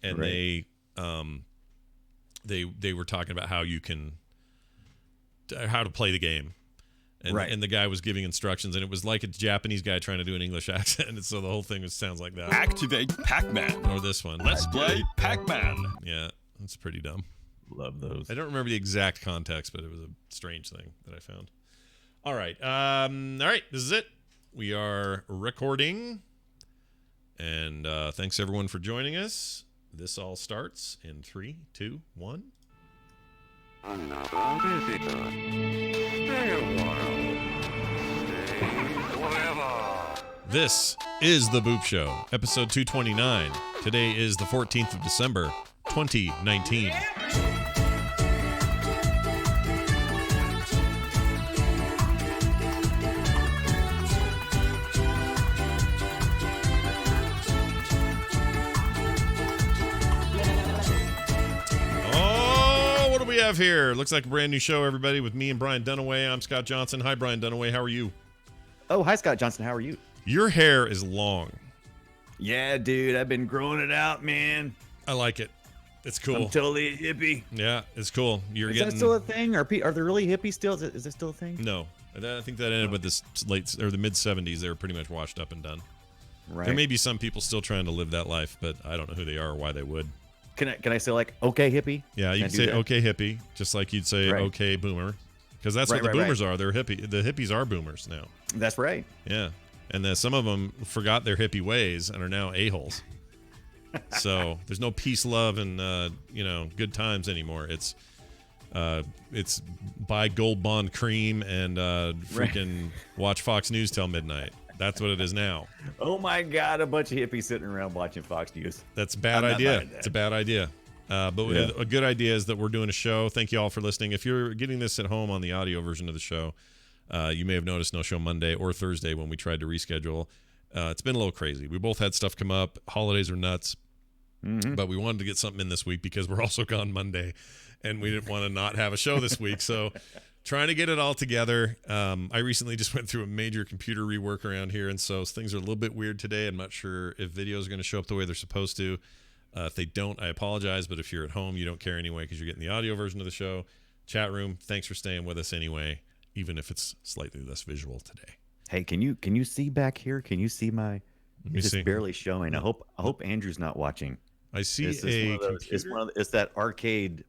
and they were talking about how you can how to play the game. And the guy was giving instructions, and it was like a Japanese guy trying to do an English accent, and so the whole thing sounds like that. Activate Pac-Man. Or this one. Let's play Pac-Man. Yeah, that's pretty dumb. Love those. I don't remember the exact context, but it was a strange thing that I found. All right. This is it. We are recording. And thanks, everyone, for joining us. This all starts in 3, 2, 1. Another visitor. Stay a while. Stay forever. This is The Boop Show, episode 229. Today is the 14th of December, 2019. We have here looks like a brand new show, everybody, with me and Brian Dunaway. I'm Scott Johnson. Hi, Brian Dunaway. How are you? Oh, hi, Scott Johnson. How are you? Your hair is long. Yeah, dude. I've been growing it out, man. I like it. It's cool. I'm totally a hippie. Yeah, it's cool. Is that still a thing? Are there really hippies still? Is that still a thing? No, I think that ended with this late or the mid '70s. They were pretty much washed up and done. Right. There may be some people still trying to live that life, but I don't know who they are or why they would. Can I say like okay hippie? Yeah, you can say that? okay hippie, just like you'd say okay boomer, because that's what the boomers are. They're hippie. The hippies are boomers now. That's right. Yeah, and then some of them forgot their hippie ways and are now a-holes. So there's no peace, love, and good times anymore. It's buy Gold Bond cream and freaking watch Fox News till midnight. That's what it is now. Oh my God, a bunch of hippies sitting around watching Fox News. That's a bad idea. It's a bad idea. But a good idea is that we're doing a show. Thank you all for listening. If you're getting this at home on the audio version of the show, you may have noticed no show Monday or Thursday when we tried to reschedule. It's been a little crazy. We both had stuff come up. Holidays are nuts. Mm-hmm. But we wanted to get something in this week because we're also gone Monday, and we didn't want to not have a show this week. So trying to get it all together. I recently just went through a major computer rework around here, and so things are a little bit weird today. I'm not sure if videos are going to show up the way they're supposed to. If they don't, I apologize, but if you're at home, you don't care anyway because you're getting the audio version of the show. Chat room, thanks for staying with us anyway, even if it's slightly less visual today. Hey, can you see back here? Can you see my? It's just barely showing. I hope Andrew's not watching. I see it's that arcade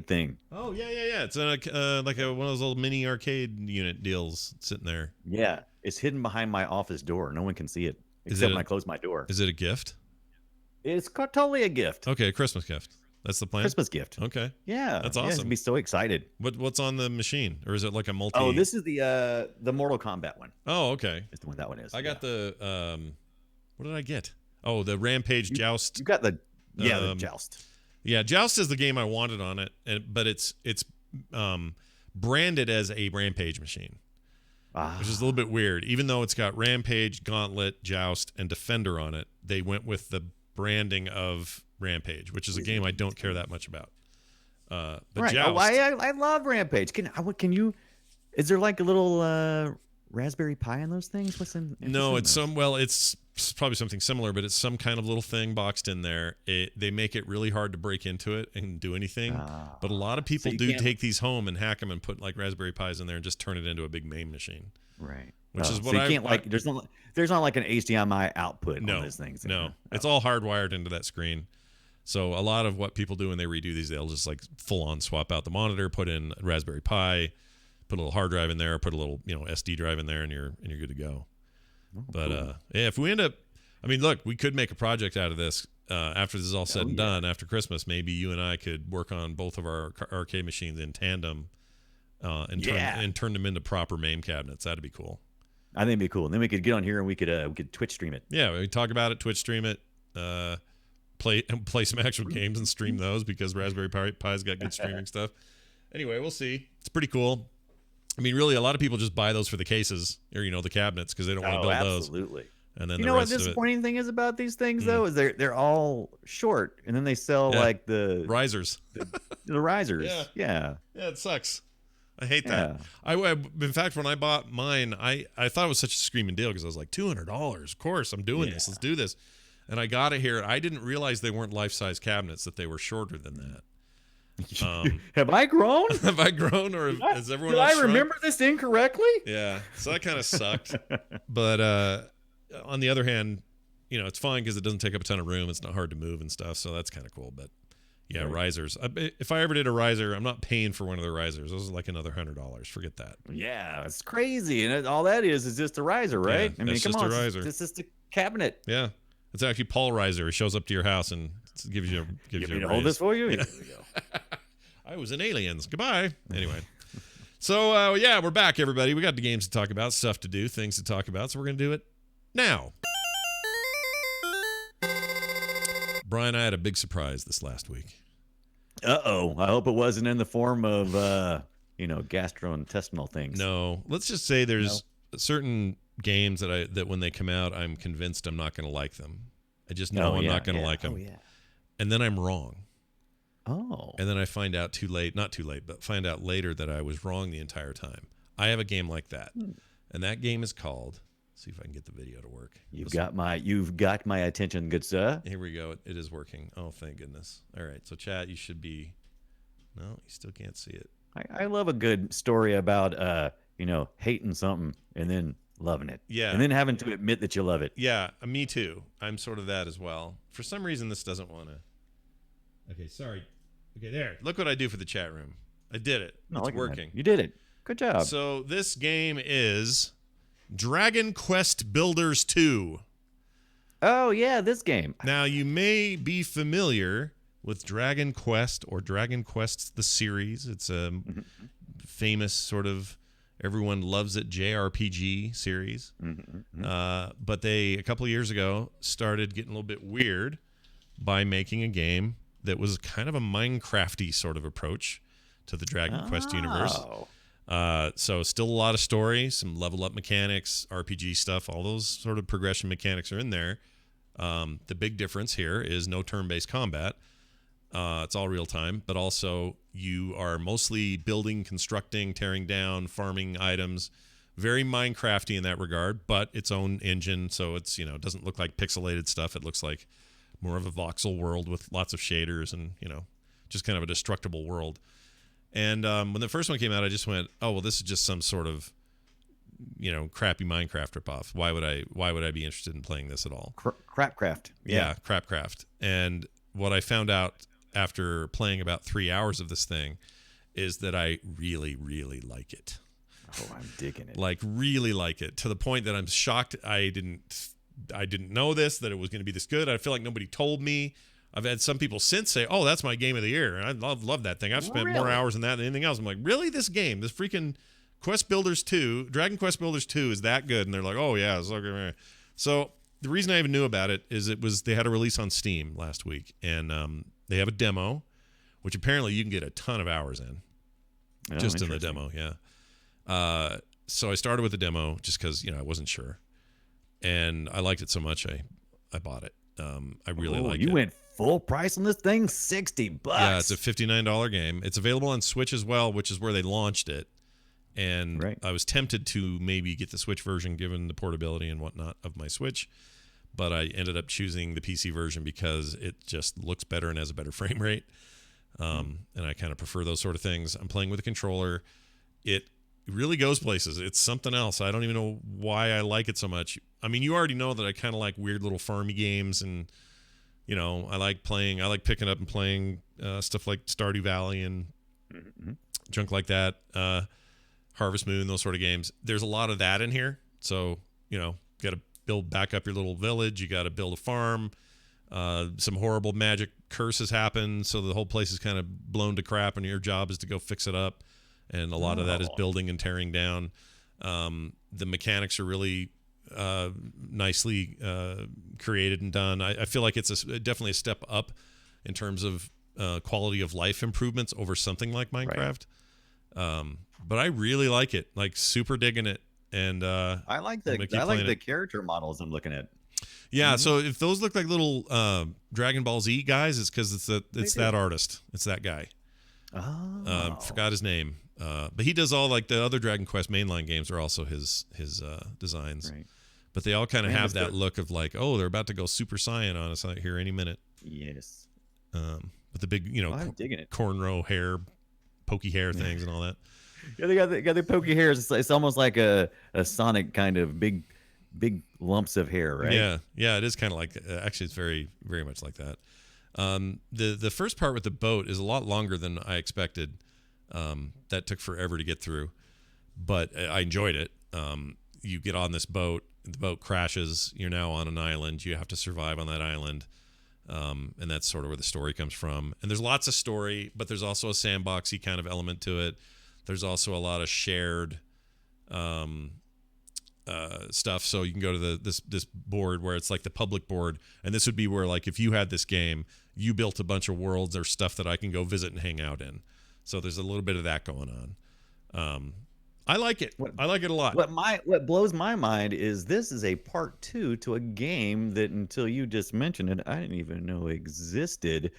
thing. Oh yeah. It's like one of those little mini arcade unit deals sitting there. Yeah, it's hidden behind my office door. No one can see it except when I close my door. Is it a gift? It's totally a gift. Okay, a Christmas gift. That's the plan. Christmas gift. Okay. Yeah, that's awesome. Yeah, I'd be so excited. What's on the machine, or is it like a multi? Oh, this is the Mortal Kombat one. Oh, okay. It's the one that one is. I got the what did I get? Oh, the Rampage Joust. You got the the Joust. Yeah, Joust is the game I wanted on it, but it's branded as a Rampage machine, which is a little bit weird. Even though it's got Rampage, Gauntlet, Joust, and Defender on it, they went with the branding of Rampage, which is a game I don't care that much about. But right. Joust, I love Rampage. Can you? Is there like a little Raspberry Pi in those things? What's in? No, it's it's probably something similar, but it's some kind of little thing boxed in there. They make it really hard to break into it and do anything. But a lot of people take these home and hack them and put like Raspberry Pis in there and just turn it into a big MAME machine. Right. Which is what so you can't there's not like an HDMI output on those things. No. It's all hardwired into that screen. So a lot of what people do when they redo these, they'll just like full on swap out the monitor, put in a Raspberry Pi, put a little hard drive in there, put a little SD drive in there, and you're good to go. But cool. If we end up, look, we could make a project out of this after this is all said and done. After Christmas, maybe you and I could work on both of our arcade machines in tandem and turn them into proper MAME cabinets. That'd be cool. I think it'd be cool. And then we could get on here and we could Twitch stream it. Yeah, we talk about it, Twitch stream it, play some actual games and stream those because Raspberry Pi's got good streaming stuff. Anyway, we'll see. It's pretty cool. Really, a lot of people just buy those for the cases or the cabinets because they don't want to build those. Absolutely. And then what the disappointing thing is about these things though is they're all short, and then they sell like the risers, the risers. Yeah, it sucks. I hate that. In fact, when I bought mine, I thought it was such a screaming deal because I was like $200. Of course, I'm doing this. Let's do this. and I got it here. I didn't realize they weren't life-size cabinets; that they were shorter than that. Have I grown? Have I grown, or has everyone Did else I shrunk? remember this incorrectly? Yeah, so that kind of sucked. But on the other hand, it's fine because it doesn't take up a ton of room. It's not hard to move and stuff, so that's kind of cool. But yeah, risers. If I ever did a riser, I'm not paying for one of the risers. Those are like another $100. Forget that. Yeah, it's crazy, and all that is just a riser, right? Yeah, it's just a riser. It's just a cabinet. Yeah, it's actually Paul Riser. He shows up to your house and gives you a You to hold this for you? Yeah. Here we go. I was in Aliens. Goodbye. Anyway. So, yeah, we're back, everybody. We got the games to talk about, stuff to do, things to talk about. So we're going to do it now. Brian, I had a big surprise this last week. Uh-oh. I hope it wasn't in the form of, gastrointestinal things. No. Let's just say there's certain games that when they come out, I'm convinced I'm not going to like them. I just know I'm not going to like them. Oh, yeah. And then I'm wrong. Oh. And then I find out find out later that I was wrong the entire time. I have a game like that. And that game is called, see if I can get the video to work. You've got my attention, good sir. Here we go. It is working. Oh, thank goodness. All right. So chat, you should be, no, you still can't see it. I love a good story about, hating something and then loving it. Yeah. And then having to admit that you love it. Yeah, me too. I'm sort of that as well. For some reason, this doesn't want to. Okay, sorry. Okay, there. Look what I do for the chat room. I did it. It's working. You did it. Good job. So this game is Dragon Quest Builders 2. Oh, yeah, this game. Now, you may be familiar with Dragon Quest or Dragon Quest the series. It's a famous sort of everyone loves it JRPG series. But they, a couple of years ago, started getting a little bit weird by making a game that was kind of a Minecraft-y sort of approach to the Dragon Quest universe. So still a lot of story, some level up mechanics, RPG stuff, all those sort of progression mechanics are in there. The big difference here is no turn-based combat. It's all real time, but also you are mostly building, constructing, tearing down, farming items. Very Minecraft-y in that regard, but its own engine, so it's, it doesn't look like pixelated stuff. It looks like more of a voxel world with lots of shaders and, just kind of a destructible world. And when the first one came out, I just went, oh, well, this is just some sort of, crappy Minecraft ripoff. Why would I be interested in playing this at all? Crapcraft. Yeah, Crapcraft. And what I found out after playing about 3 hours of this thing is that I really, really like it. Oh, I'm digging it. Like, really like it, to the point that I'm shocked I didn't know that it was going to be this good. I feel like nobody told me. I've had some people since say, oh, that's my game of the year. And I love that thing. I've spent more hours in that than anything else. I'm like, really? This game, this freaking Quest Builders 2, Dragon Quest Builders 2 is that good? And they're like, oh, yeah. It's okay. So the reason I even knew about it is they had a release on Steam last week. And they have a demo, which apparently you can get a ton of hours in. Oh, just in the demo, yeah. So I started with the demo just because, I wasn't sure. And I liked it so much, I bought it. I really like it. You went full price on this thing? $60. Yeah, it's a $59 game. It's available on Switch as well, which is where they launched it. And I was tempted to maybe get the Switch version given the portability and whatnot of my Switch. But I ended up choosing the PC version because it just looks better and has a better frame rate. And I kind of prefer those sort of things. I'm playing with a controller. It really goes places. It's something else. I don't even know why I like it so much. I mean, you already know that I kind of like weird little farmy games, and I like picking up and playing stuff like Stardew Valley and junk like that, Harvest Moon, those sort of games. There's a lot of that in here. So, got to build back up your little village. You got to build a farm. Some horrible magic curses happen, so the whole place is kind of blown to crap, and your job is to go fix it up. And a lot of that is building and tearing down. The mechanics are really nicely created and done. I feel like it's definitely a step up in terms of quality of life improvements over something like Minecraft. But I really like it, like super digging it. And I like the character models I'm looking at. Yeah, so if those look like little Dragon Ball Z guys, it's because it's that artist. It's that guy. Oh. Forgot his name. But he does all like the other Dragon Quest mainline games are also his designs. Right. but they all kind of Man, have it's that good. look of like, oh, they're about to go Super Saiyan on us out here any minute. Yes. With the big, I'm digging it. cornrow hair, pokey hair things and all that. Yeah, they got the pokey hairs. It's almost like a Sonic kind of big lumps of hair, right? Yeah, it is kind of like. Actually, it's very, very much like that. The first part with the boat is a lot longer than I expected. That took forever to get through, but I enjoyed it. You get on this boat, the boat crashes. You're now on an island. You have to survive on that island, and that's sort of where the story comes from. And there's lots of story, but there's also a sandboxy kind of element to it. There's also a lot of shared stuff. So you can go to this board where it's like the public board, and this would be where, like, if you had this game, you built a bunch of worlds or stuff that I can go visit and hang out in. So there's a little bit of that going on. I like it. I like it a lot. What blows my mind is this is a part 2 to a game that until you just mentioned it, I didn't even know existed.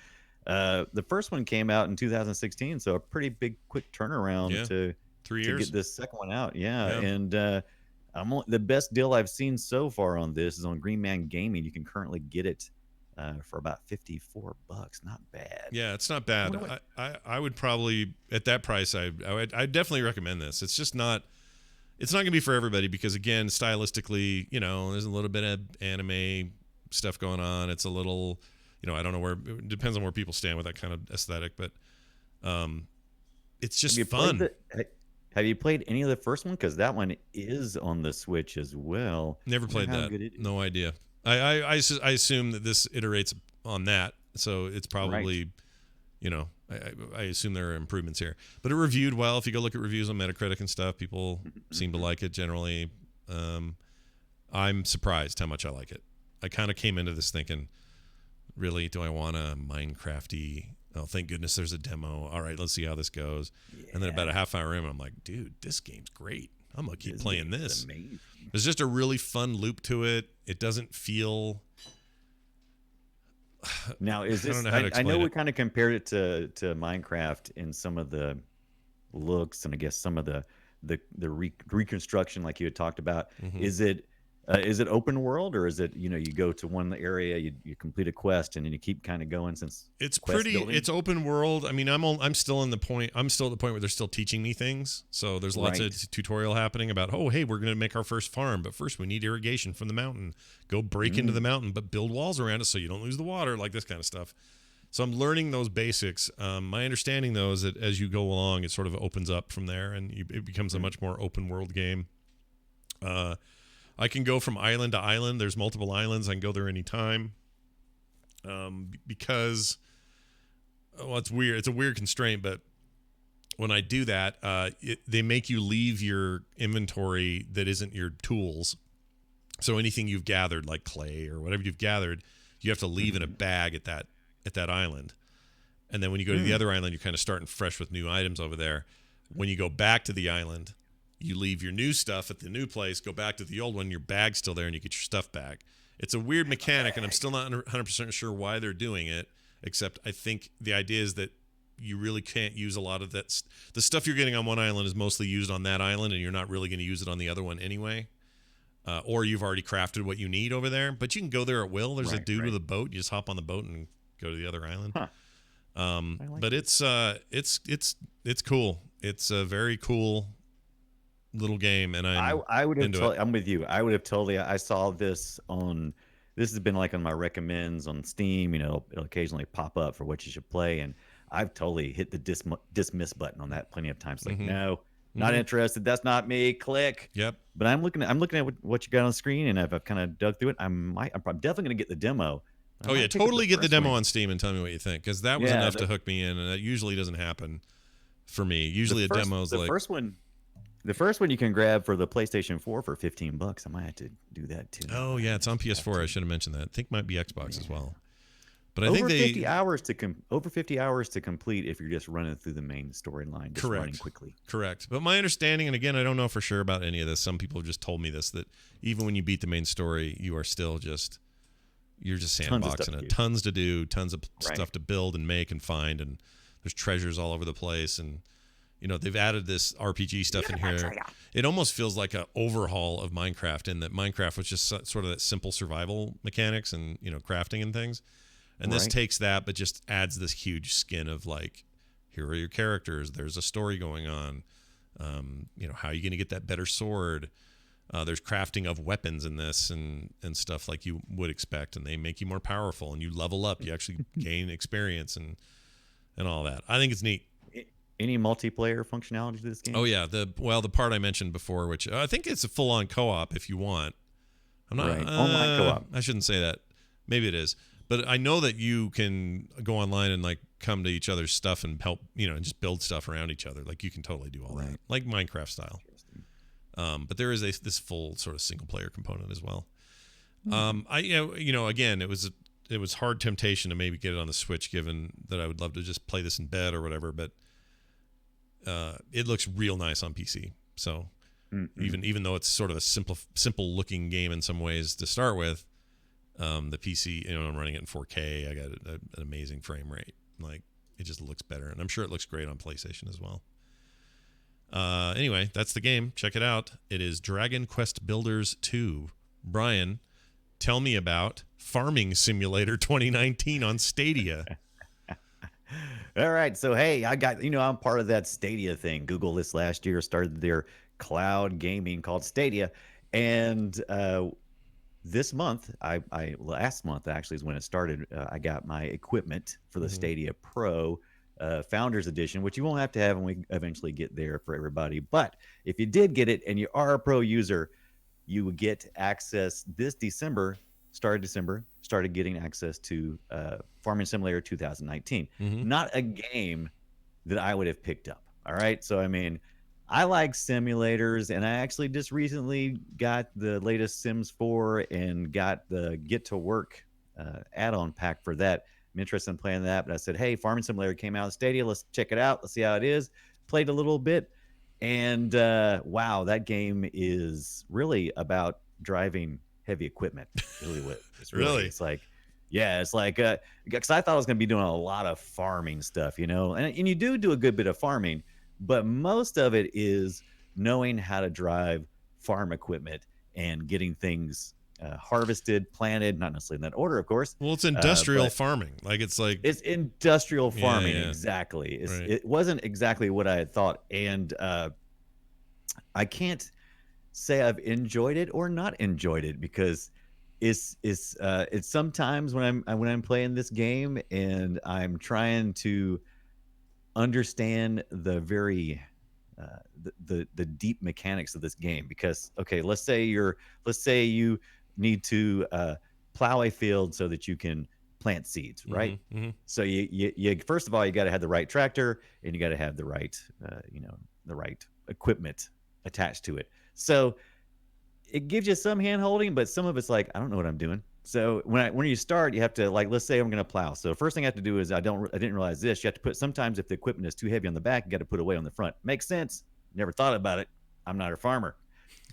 The first one came out in 2016, so a pretty big, quick turnaround to 3 years get this second one out. Yeah. Yeah. And the best deal I've seen so far on this is on Green Man Gaming. You can currently get it for about $54. Not bad. Yeah, it's not bad. I would probably, at that price, I'd definitely recommend this. It's just not. It's not going to be for everybody because, again, stylistically, there's a little bit of anime stuff going on. It's a little, I don't know where. It depends on where people stand with that kind of aesthetic, but it's just fun. Have you played any of the first one? Because that one is on the Switch as well. Never played that. No idea. I assume that this iterates on that, so it's probably, I assume there are improvements here. But it reviewed well. If you go look at reviews on Metacritic and stuff, people seem to like it generally. I'm surprised how much I like it. I kind of came into this thinking, really, do I want a Minecrafty? Oh, thank goodness there's a demo. All right, let's see how this goes. Yeah. And then about a half hour in, I'm like, dude, this game's great. I'm going to keep playing this. Amazing. There's just a really fun loop to it. It doesn't feel... Now, is this... I know we kind of compared it to Minecraft in some of the looks and I guess some of the reconstruction like you had talked about. Mm-hmm. Is it open world or is it, you go to one area, you complete a quest and then you keep kind of going since it's it's open world. I mean, I'm still at the point where they're still teaching me things. So there's lots of tutorial happening about, oh, hey, we're going to make our first farm, but first we need irrigation from the mountain. Go break into the mountain, but build walls around it so you don't lose the water, like this kind of stuff. So I'm learning those basics. My understanding, though, is that as you go along, it sort of opens up from there and it becomes a much more open world game. I can go from island to island. There's multiple islands. I can go there anytime. Because, it's weird. It's a weird constraint, but when I do that, they make you leave your inventory that isn't your tools. So anything you've gathered, like clay or whatever you've gathered, you have to leave in a bag at that island. And then when you go to the other island, you're kind of starting fresh with new items over there. When you go back to the island, you leave your new stuff at the new place, go back to the old one, your bag's still there, and you get your stuff back. It's a weird mechanic, and I'm still not 100% sure why they're doing it, except I think the idea is that you really can't use a lot of that. The stuff you're getting on one island is mostly used on that island, and you're not really going to use it on the other one anyway. Or you've already crafted what you need over there, but you can go there at will. There's a dude with a boat. You just hop on the boat and go to the other island. Huh. But it's cool. It's a very cool little game, and I would have I'm with you. I would have totally. I saw this has been like on my recommends on Steam. It'll occasionally pop up for what you should play, and I've totally hit the dismiss button on that plenty of times. Like, no, not interested. That's not me. Click. Yep. But I'm looking at what you got on the screen, and I've kind of dug through it. I'm definitely gonna get the demo. Oh yeah, totally get the demo on Steam and tell me what you think, because that was enough to hook me in, and that usually doesn't happen for me. Usually a demo's like the first one you can grab for the PlayStation 4 for $15. I might have to do that too. Oh yeah, it's on PS4. I should have mentioned that. I think it might be Xbox as well. But I over think 50 hours to complete if you're just running through the main storyline, just running quickly. Correct. But my understanding, and again, I don't know for sure about any of this. Some people have just told me this, that even when you beat the main story, you are still you're just sandboxing it. Tons to do, tons of stuff to build and make and find, and there's treasures all over the place, and they've added this RPG stuff in here. It almost feels like an overhaul of Minecraft, in that Minecraft was just sort of that simple survival mechanics and, crafting and things. And this takes that, but just adds this huge skin of like, here are your characters. There's a story going on. How are you going to get that better sword? There's crafting of weapons in this and stuff like you would expect, and they make you more powerful, and you level up. You actually gain experience and all that. I think it's neat. Any multiplayer functionality to this game? Oh yeah, the part I mentioned before, which I think it's a full-on co-op if you want. I'm not online co-op. I shouldn't say that. Maybe it is, but I know that you can go online and like come to each other's stuff and help, and just build stuff around each other. Like you can totally do all that, like Minecraft style. But there is this full sort of single-player component as well. Again, it was hard temptation to maybe get it on the Switch, given that I would love to just play this in bed or whatever, but. It looks real nice on PC. So even though it's sort of a simple looking game in some ways to start with, the PC, I'm running it in 4K. I got an amazing frame rate. Like, it just looks better, and I'm sure it looks great on PlayStation as well. Anyway, that's the game. Check it out. It is Dragon Quest Builders 2. Brian, tell me about Farming Simulator 2019 on Stadia. All right. So, hey, I got, I'm part of that Stadia thing. Google this last year started their cloud gaming called Stadia. And this month, last month actually is when it started. I got my equipment for the Stadia Pro Founders Edition, which you won't have to have when we eventually get there for everybody. But if you did get it and you are a pro user, you would get access this December, started getting access to Farming Simulator 2019. Not a game that I would have picked up. All right. So, I mean, I like simulators, and I actually just recently got the latest Sims 4 and got the Get to Work add-on pack for that. I'm interested in playing that, but I said, hey, Farming Simulator came out in Stadia. Let's check it out. Let's see how it is. Played a little bit, and wow, that game is really about driving heavy equipment. It's really, it's like, yeah, it's like, because I thought I was going to be doing a lot of farming stuff, and you do a good bit of farming, but most of it is knowing how to drive farm equipment and getting things harvested, planted, not necessarily in that order, of course. Well, it's industrial farming. It's industrial farming. Yeah. Exactly. Right. It wasn't exactly what I had thought. And I can't say I've enjoyed it or not enjoyed it, because it's sometimes when I'm playing this game and I'm trying to understand the very the deep mechanics of this game, because okay, let's say you need to plow a field so that you can plant seeds, right? So you first of all, you got to have the right tractor, and you got to have the right the right equipment attached to it. So it gives you some hand holding, but some of it's like, I don't know what I'm doing. So when you start, you have to, like, let's say I'm going to plow. So first thing I have to do is I didn't realize this. You have to put, sometimes if the equipment is too heavy on the back, you got to put away on the front. Makes sense. Never thought about it. I'm not a farmer.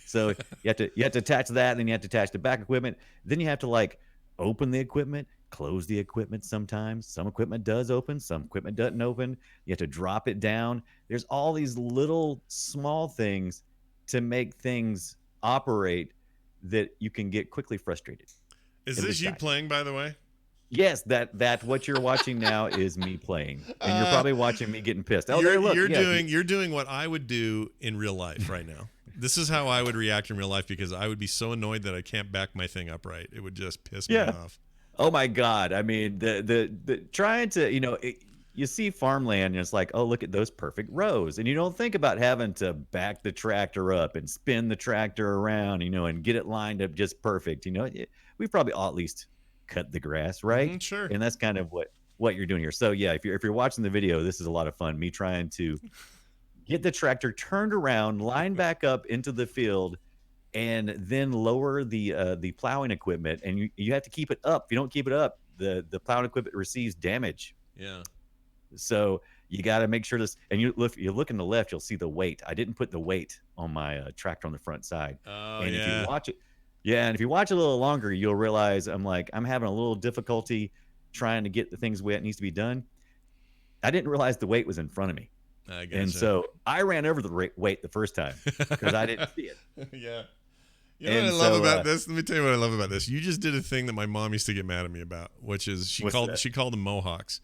So you have to attach that, and then you have to attach the back equipment. Then you have to like open the equipment, close the equipment sometimes. Some equipment does open, some equipment doesn't open. You have to drop it down. There's all these little small things to make things operate that you can get quickly frustrated. Is this you playing, by the way? Yes, that what you're watching now is me playing, and you're probably watching me getting pissed. Oh, you're doing what I would do in real life right now. This is how I would react in real life, because I would be so annoyed that I can't back my thing up right. It would just piss me off. Oh my God! I mean, the trying to you see farmland, and it's like, oh, look at those perfect rows, and you don't think about having to back the tractor up and spin the tractor around, and get it lined up just perfect. We probably all at least cut the grass, right? Sure. And that's kind of what you're doing here. So yeah, if you're watching the video, this is a lot of fun. Me trying to get the tractor turned around, line back up into the field, and then lower the plowing equipment. And you have to keep it up. If you don't keep it up, the plowing equipment receives damage. Yeah. So you got to make sure this. And you look in the left, you'll see the weight. I didn't put the weight on my tractor on the front side. Oh, and yeah. if you watch it. Yeah, and if you watch a little longer, you'll realize I'm having a little difficulty trying to get the things where it needs to be done. I didn't realize the weight was in front of me. I guess. And so I ran over the weight the first time because I didn't see it. Yeah. You know And what I love so, about this? Let me tell you what I love about this. You just did a thing that my mom used to get mad at me about, which is she What's that? called them mohawks.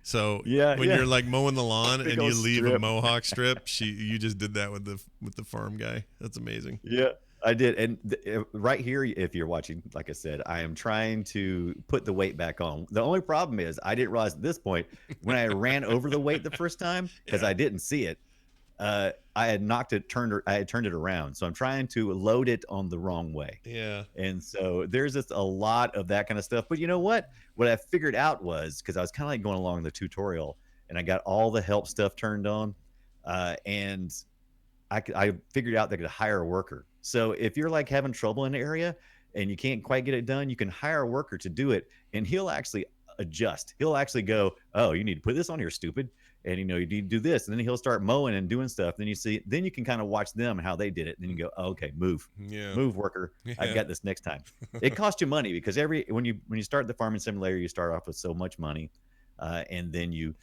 So Yeah, when yeah. you're like mowing the lawn Big and you old leave a strip. mohawk strip, you just did that with the farm guy. That's amazing. Yeah, I did. And right here, if you're watching, like I said, I am trying to put the weight back on. The only problem is I didn't realize at this point when I ran over the weight the first time because Yeah. I didn't see it. I had I had turned it around. So I'm trying to load it on the wrong way. Yeah. And so there's just a lot of that kind of stuff. But you know what? What I figured out was because I was kind of like going along the tutorial and I got all the help stuff turned on. And I figured out that I could hire a worker. So if you're like having trouble in the area and you can't quite get it done, you can hire a worker to do it and he'll actually adjust. He'll actually go, oh, you need to put this on here, stupid. And you need to do this. And then he'll start mowing and doing stuff. Then you can kind of watch them and how they did it. And then you go, oh, okay, move. Yeah. Move, worker. Yeah. I've got this next time. It costs you money because when you start the farming simulator, you start off with so much money, and then you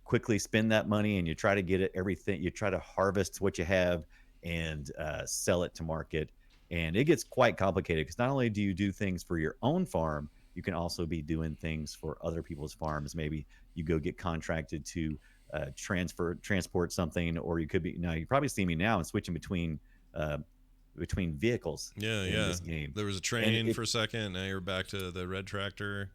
quickly spend that money and you try to get it everything. You try to harvest what you have and sell it to market, and it gets quite complicated because not only do you do things for your own farm, you can also be doing things for other people's farms. Maybe you go get contracted to transport something, or you could be now. You probably see me now and switching between vehicles. Yeah. in Yeah. This game. There was a And train for a second. Now you're back to the red tractor.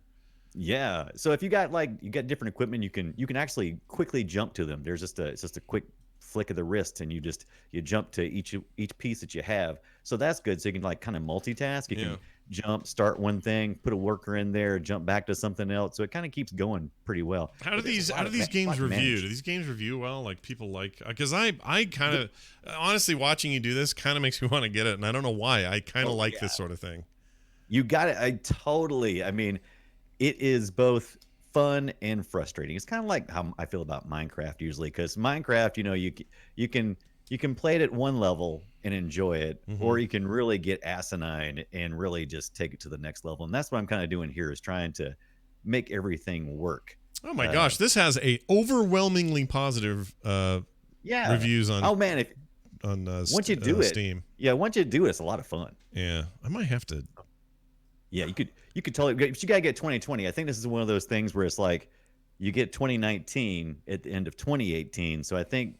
Yeah. So if you got different equipment, you can actually quickly jump to them. It's just a quick flick of the wrist, and you jump to each piece that you have. So that's good. So you can like kind of multitask. You can jump, start one thing, put a worker in there, jump back to something else. So it kind of keeps going pretty well. How do But there's these a lot how do of these lot games to review? manage. Do these games review well? Like people like because I kind of honestly watching you do this kind of makes me want to get it, and I don't know why. I kind of like yeah. this sort of thing. You got it. I mean, it is both fun and frustrating. It's kind of like how I feel about Minecraft usually, because Minecraft, you can play it at one level and enjoy it, or you can really get asinine and really just take it to the next level. And that's what I'm kind of doing here, is trying to make everything work. Oh my gosh, this has a overwhelmingly positive Yeah. reviews on Oh man, if once you do it, Steam. yeah, once you do it, it's a lot of fun. Yeah, I might have to. Yeah, you could totally, but you gotta get 2020. I think this is one of those things where it's like you get 2019 at the end of 2018. So I think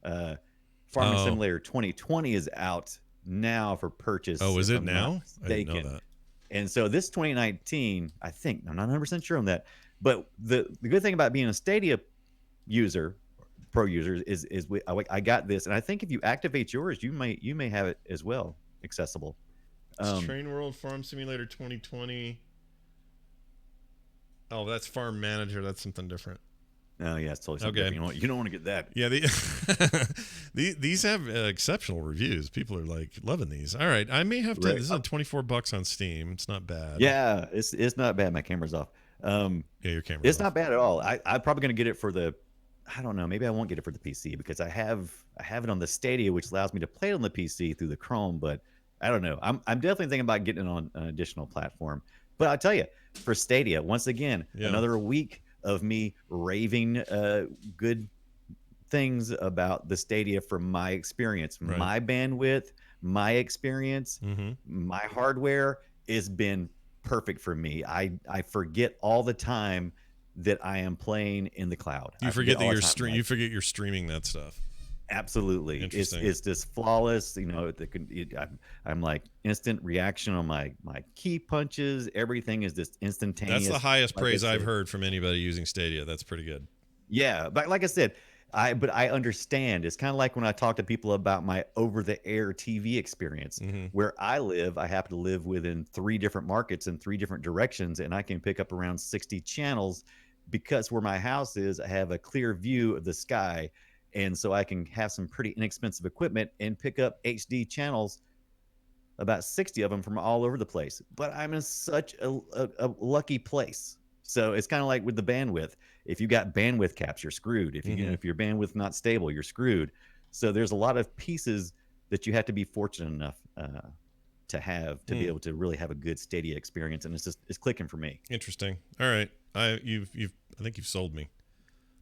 Farming Simulator 2020 is out now for purchase. Oh, is if it I'm not now? I didn't know mistaken. that. And so this 2019, I think, I'm not 100% sure on that, but the good thing about being a Stadia pro user is I got this, and I think if you activate yours, you may have it as well accessible. It's Train World Farm Simulator 2020. Oh, that's Farm Manager. That's something different. Oh yeah, it's totally something Okay. different. You don't want to get that. Yeah, these have exceptional reviews. People are like loving these. All right, I may have to. Right. This is on $24 on Steam. It's not bad. Yeah, it's not bad. My camera's off. Yeah, your camera. It's not bad at all. I'm probably gonna get it for the, I don't know, maybe I won't get it for the PC because I have it on the Stadia, which allows me to play it on the PC through the Chrome. But I don't know. I'm definitely thinking about getting it on an additional platform. But I'll tell you, for Stadia, once again, another week of me raving good things about the Stadia from my experience. Right. My bandwidth, my experience, my hardware has been perfect for me. I forget all the time that I am playing in the cloud. You I forget that all the you're time, You forget you're streaming that stuff. Absolutely. Interesting. It's just flawless. I'm like instant reaction on my key punches. Everything is just instantaneous. That's the highest Like I praise I've said. heard from anybody using Stadia. That's pretty good. Yeah, but like I said, I understand. It's kind of like when I talk to people about my over-the-air TV experience. Where I live, I happen to live within 3 different markets in 3 different directions, and I can pick up around 60 channels because where my house is, I have a clear view of the sky, and so I can have some pretty inexpensive equipment and pick up HD channels, about 60 of them from all over the place. But I'm in such a lucky place. So it's kind of like with the bandwidth. If you got bandwidth caps, you're screwed. If if your bandwidth not stable, you're screwed. So there's a lot of pieces that you have to be fortunate enough to have to be able to really have a good Stadia experience, and it's clicking for me. Interesting. All right, I think you've sold me.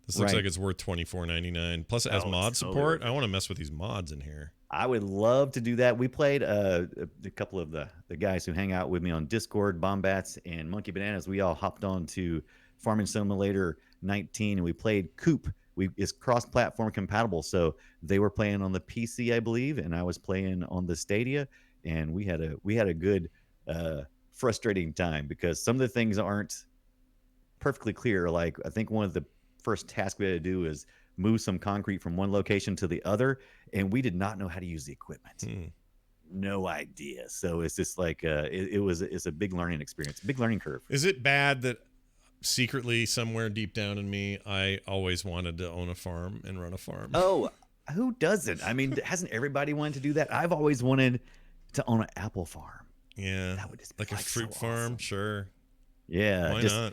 This looks Right. like it's worth $24.99. Plus, it has Oh, mod it's totally support. worth I want to mess with these mods in here. I would love to do that. We played a couple of the guys who hang out with me on Discord, Bombats and Monkey Bananas. We all hopped on to Farming Simulator 19 and we played Coop. It's cross-platform compatible, so they were playing on the PC, I believe, and I was playing on the Stadia, and we had a good frustrating time because some of the things aren't perfectly clear. Like I think one of the first tasks we had to do is move some concrete from one location to the other, and we did not know how to use the equipment. No idea. So it's just like it's a big learning experience, big learning curve. Is it bad that secretly somewhere deep down in me, I always wanted to own a farm and run a farm? Oh, who doesn't? I mean, hasn't everybody wanted to do that? I've always wanted to own an apple farm. Yeah. That would just be like a fruit so farm? awesome. Sure. Yeah, Why just not?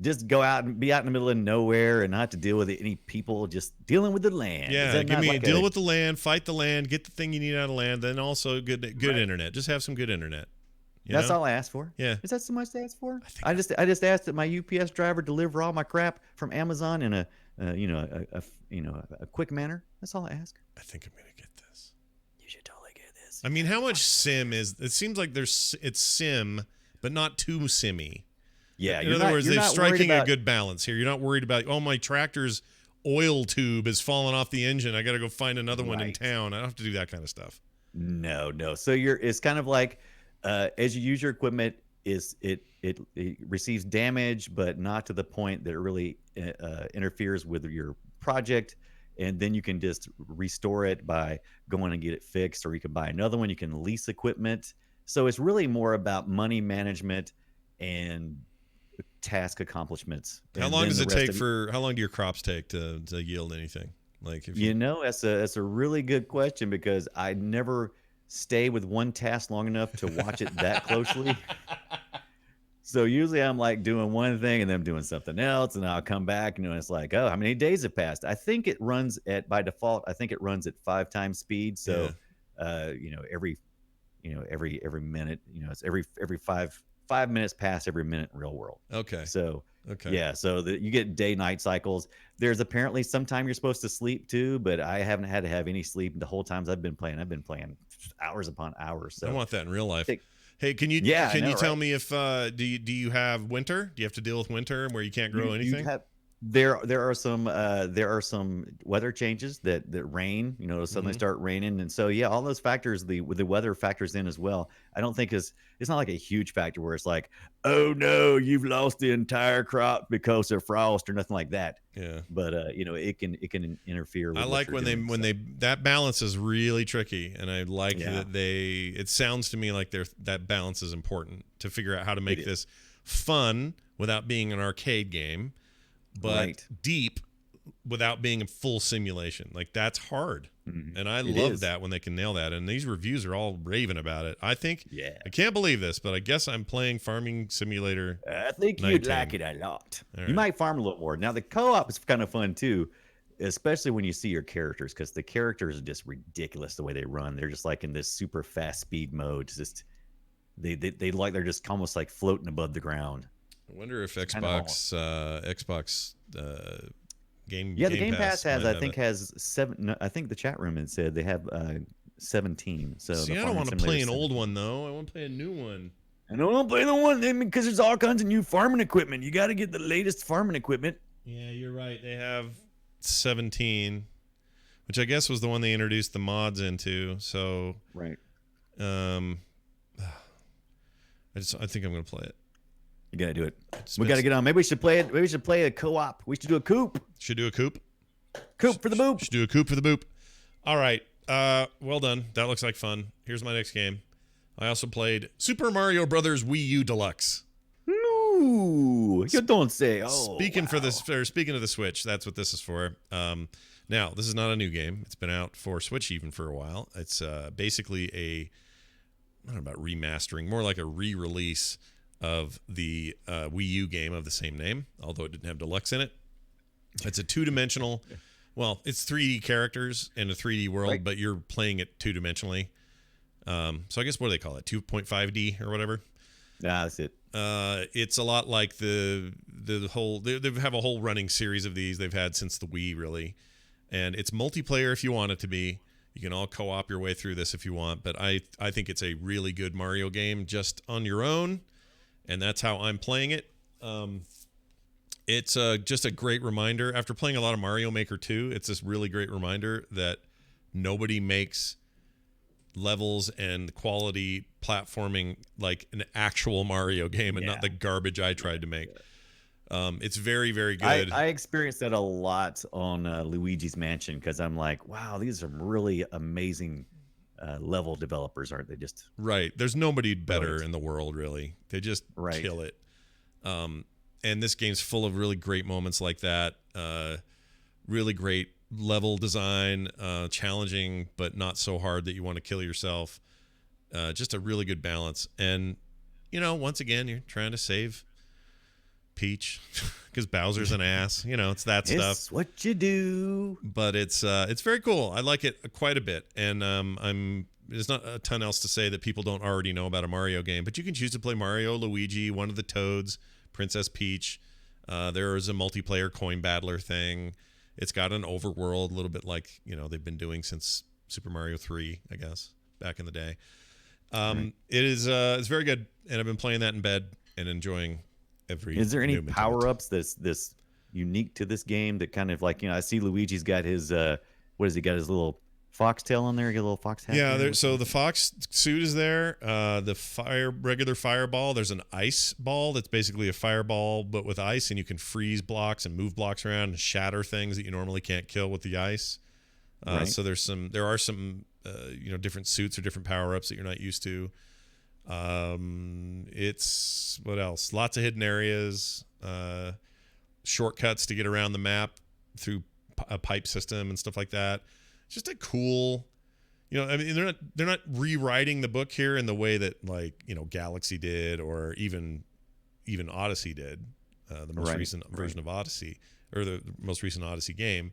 just go out and be out in the middle of nowhere and not have to deal with any people, just dealing with the land. Is Yeah, that give not me like deal with the land, fight the land, get the thing you need out of land, then also good Right. internet. Just have some good internet. You That's know? all I asked for. Yeah. Is that so much to ask for? think I just asked that my UPS driver deliver all my crap from Amazon in a quick manner. That's all I ask. I think I'm gonna get this. You should totally get this. I mean, how much sim is? It seems like it's sim, but not too simmy. Yeah. In other words, they're striking a good balance here. You're not worried about, oh, my tractor's oil tube is falling off the engine. I got to go find another one in Right. town. I don't have to do that kind of stuff. No. So it's kind of like as you use your equipment, it receives damage, but not to the point that it really interferes with your project. And then you can just restore it by going and get it fixed, or you can buy another one. You can lease equipment. So it's really more about money management and task accomplishments. How And long then does the it rest take of for? How long do your crops take to yield anything? Like if that's a really good question because I never stay with one task long enough to watch it that closely. So usually I'm like doing one thing and then I'm doing something else, and I'll come back and it's like, oh, how many days have passed? I think it runs by default. I think it runs at 5 times speed. So, every minute, it's every 5 minutes past every minute in real world. Okay. So Okay. yeah, so you get day-night cycles. There's apparently some time you're supposed to sleep too, but I haven't had to have any sleep the whole times I've been playing. I've been playing hours upon hours. So I want that in real life. Take- Hey, can you Yeah, I know, tell right? me if do you have winter? Do you have to deal with winter where you can't grow anything? There are some weather changes that rain, it'll suddenly start raining, and so yeah, all those factors, the weather factors in as well. I don't think it's not like a huge factor where it's like, oh no, you've lost the entire crop because of frost or nothing like that. Yeah. But it can interfere with I what like you're when doing, so. that balance is really tricky, and I like Yeah. that it sounds to me like that balance is important to figure out how to make is. this fun without being an arcade game, but Right. deep without being a full simulation. Like that's hard. Mhm. And I It love is. that when they can nail that. And these reviews are all raving about it. I think Yeah. I can't believe this, but I guess I'm playing Farming Simulator. I think 19. you'd like it a lot. All You right. might farm a little more. Now the co-op is kind of fun too, especially when you see your characters, because the characters are just ridiculous the way they run. They're just like in this super fast speed mode. It's just they're just almost like floating above the ground. I wonder if kind of Xbox Game Yeah, the Game Pass might has I have think it. has 7. No, I think the chat room had said they have 17. So See, the I don't Farming want to play an Simulator old one though. I want to play a new one. I don't play the one because there's all kinds of new farming equipment. You got to get the latest farming equipment. Yeah, you're right. They have 17, which I guess was the one they introduced the mods into. So, Right. I think I'm gonna play it. You got to do it. It's We been- got to get on. Maybe we should play it. Maybe we should play a co-op. We should do a coop. Should do a coop. Coop for the boop. Should do a coop for the boop. All right. Well done. That looks like fun. Here's my next game. I also played Super Mario Brothers Wii U Deluxe. No, you don't say. Oh, Speaking wow. speaking of the Switch, that's what this is for. Now, this is not a new game. It's been out for Switch even for a while. It's basically I don't know about remastering, more like a re-release of the Wii U game of the same name, although it didn't have Deluxe in it. It's a two-dimensional, well, it's 3D characters in a 3D world, Right. but you're playing it two-dimensionally. So I guess what do they call it? 2.5D or whatever? Nah, that's it. It's a lot like the whole. They have a whole running series of these they've had since the Wii, really, and it's multiplayer if you want it to be. You can all co-op your way through this if you want, but I think it's a really good Mario game just on your own, and that's how I'm playing it. It's just a great reminder. After playing a lot of Mario Maker 2, it's this really great reminder that nobody makes levels and quality platforming like an actual Mario game and not the garbage I tried to make. It's very, very good. I experienced that a lot on Luigi's Mansion because I'm like, wow, these are really amazing level developers, aren't they? Just right. There's nobody better in the world, really. They just kill it. And this game's full of really great moments like that. Really great level design, challenging but not so hard that you want to kill yourself. Just a really good balance. And once again, you're trying to save Peach because Bowser's an ass. It's that stuff. It's what you do. But it's very cool. I like it quite a bit. And there's not a ton else to say that people don't already know about a Mario game. But you can choose to play Mario, Luigi, one of the Toads, Princess Peach. There is a multiplayer coin battler thing. It's got an overworld, a little bit like they've been doing since Super Mario 3, I guess, back in the day. It's very good, and I've been playing that in bed and enjoying every. Is there any power-ups that's unique to this game that kind of like I see Luigi's got his what has he got, his little foxtail on there, get a little fox hat? Yeah, so the fox suit is there. The regular fireball. There's an ice ball that's basically a fireball but with ice, and you can freeze blocks and move blocks around and shatter things that you normally can't kill with the ice. So there are some different suits or different power ups that you're not used to. It's what else? Lots of hidden areas, shortcuts to get around the map through a pipe system and stuff like that. Just a cool, they're not rewriting the book here in the way that Galaxy did or even Odyssey did, the most recent version of Odyssey, or the most recent Odyssey game.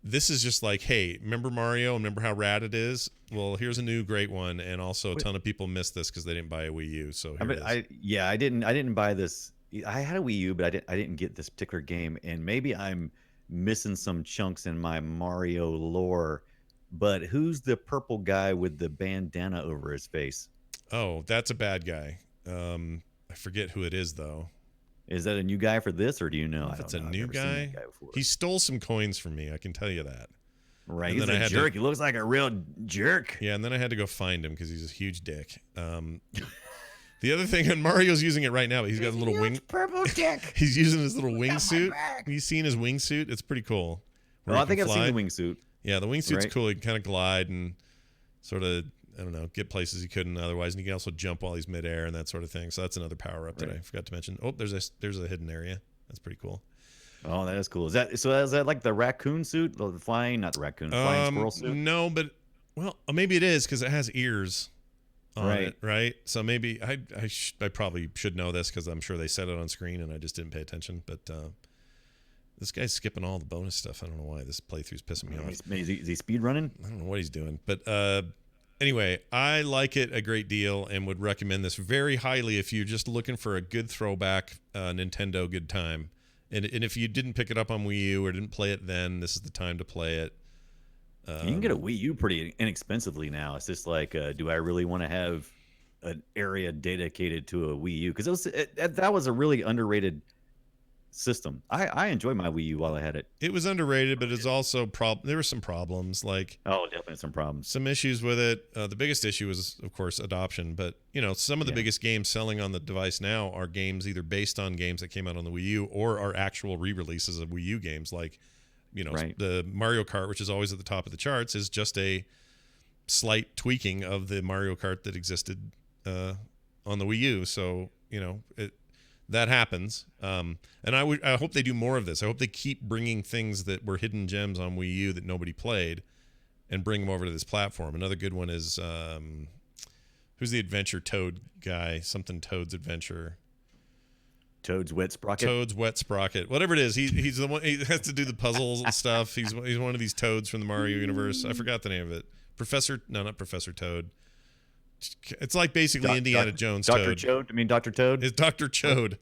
This is just like, hey, remember Mario? Remember how rad it is? Well, here's a new great one, and also a ton of people missed this because they didn't buy a Wii U. So here it is. I didn't buy this. I had a Wii U, but I didn't get this particular game, and maybe I'm missing some chunks in my Mario lore. But who's the purple guy with the bandana over his face? Oh, that's a bad guy. I forget who it is though. Is that a new guy for this, or do you know? It's a new guy. He stole some coins from me. I can tell you that. Right, he's a jerk. He looks like a real jerk. Yeah, and then I had to go find him because he's a huge dick. The other thing, and Mario's using it right now, but he's got a little wing. Purple dick. He's using his little wingsuit. Have you seen his wingsuit? It's pretty cool. Well, I think I've seen the wingsuit. Yeah, the wingsuit's cool. You can kind of glide and sort of, I don't know, get places you couldn't otherwise. And you can also jump while he's midair and that sort of thing. So that's another power up that I forgot to mention. Oh, there's a hidden area. That's pretty cool. Oh, that is cool. Is that like the raccoon suit? The flying, not the raccoon, flying squirrel suit? No, but maybe it is because it has ears on it, right? So maybe I probably should know this because I'm sure they said it on screen and I just didn't pay attention. But this guy's skipping all the bonus stuff. I don't know why this playthrough's pissing me off. Is he speed running? I don't know what he's doing. But anyway, I like it a great deal and would recommend this very highly if you're just looking for a good throwback Nintendo good time. And if you didn't pick it up on Wii U or didn't play it then, this is the time to play it. You can get a Wii U pretty inexpensively now. It's just like, do I really want to have an area dedicated to a Wii U? Because that was a really underrated system. I enjoyed my Wii U while I had it. It was underrated, but it's also there were some problems, definitely some problems, some issues with it. The biggest issue was, of course, adoption. But some of the biggest games selling on the device now are games either based on games that came out on the Wii U or are actual re-releases of Wii U games. Like, the Mario Kart, which is always at the top of the charts, is just a slight tweaking of the Mario Kart that existed on the Wii U. So that happens, and I hope they do more of this. I hope they keep bringing things that were hidden gems on Wii U that nobody played, and bring them over to this platform. Another good one is who's the Adventure Toad guy? Something Toad's Adventure. Toad's Wet Sprocket. Toad's Wet Sprocket. Whatever it is, he's the one. He has to do the puzzles and stuff. He's one of these Toads from the Mario universe. I forgot the name of it. Not Professor Toad. It's like basically Indiana Jones Dr. Toad. Chode? I mean, Dr. Toad? It's Dr. Chode.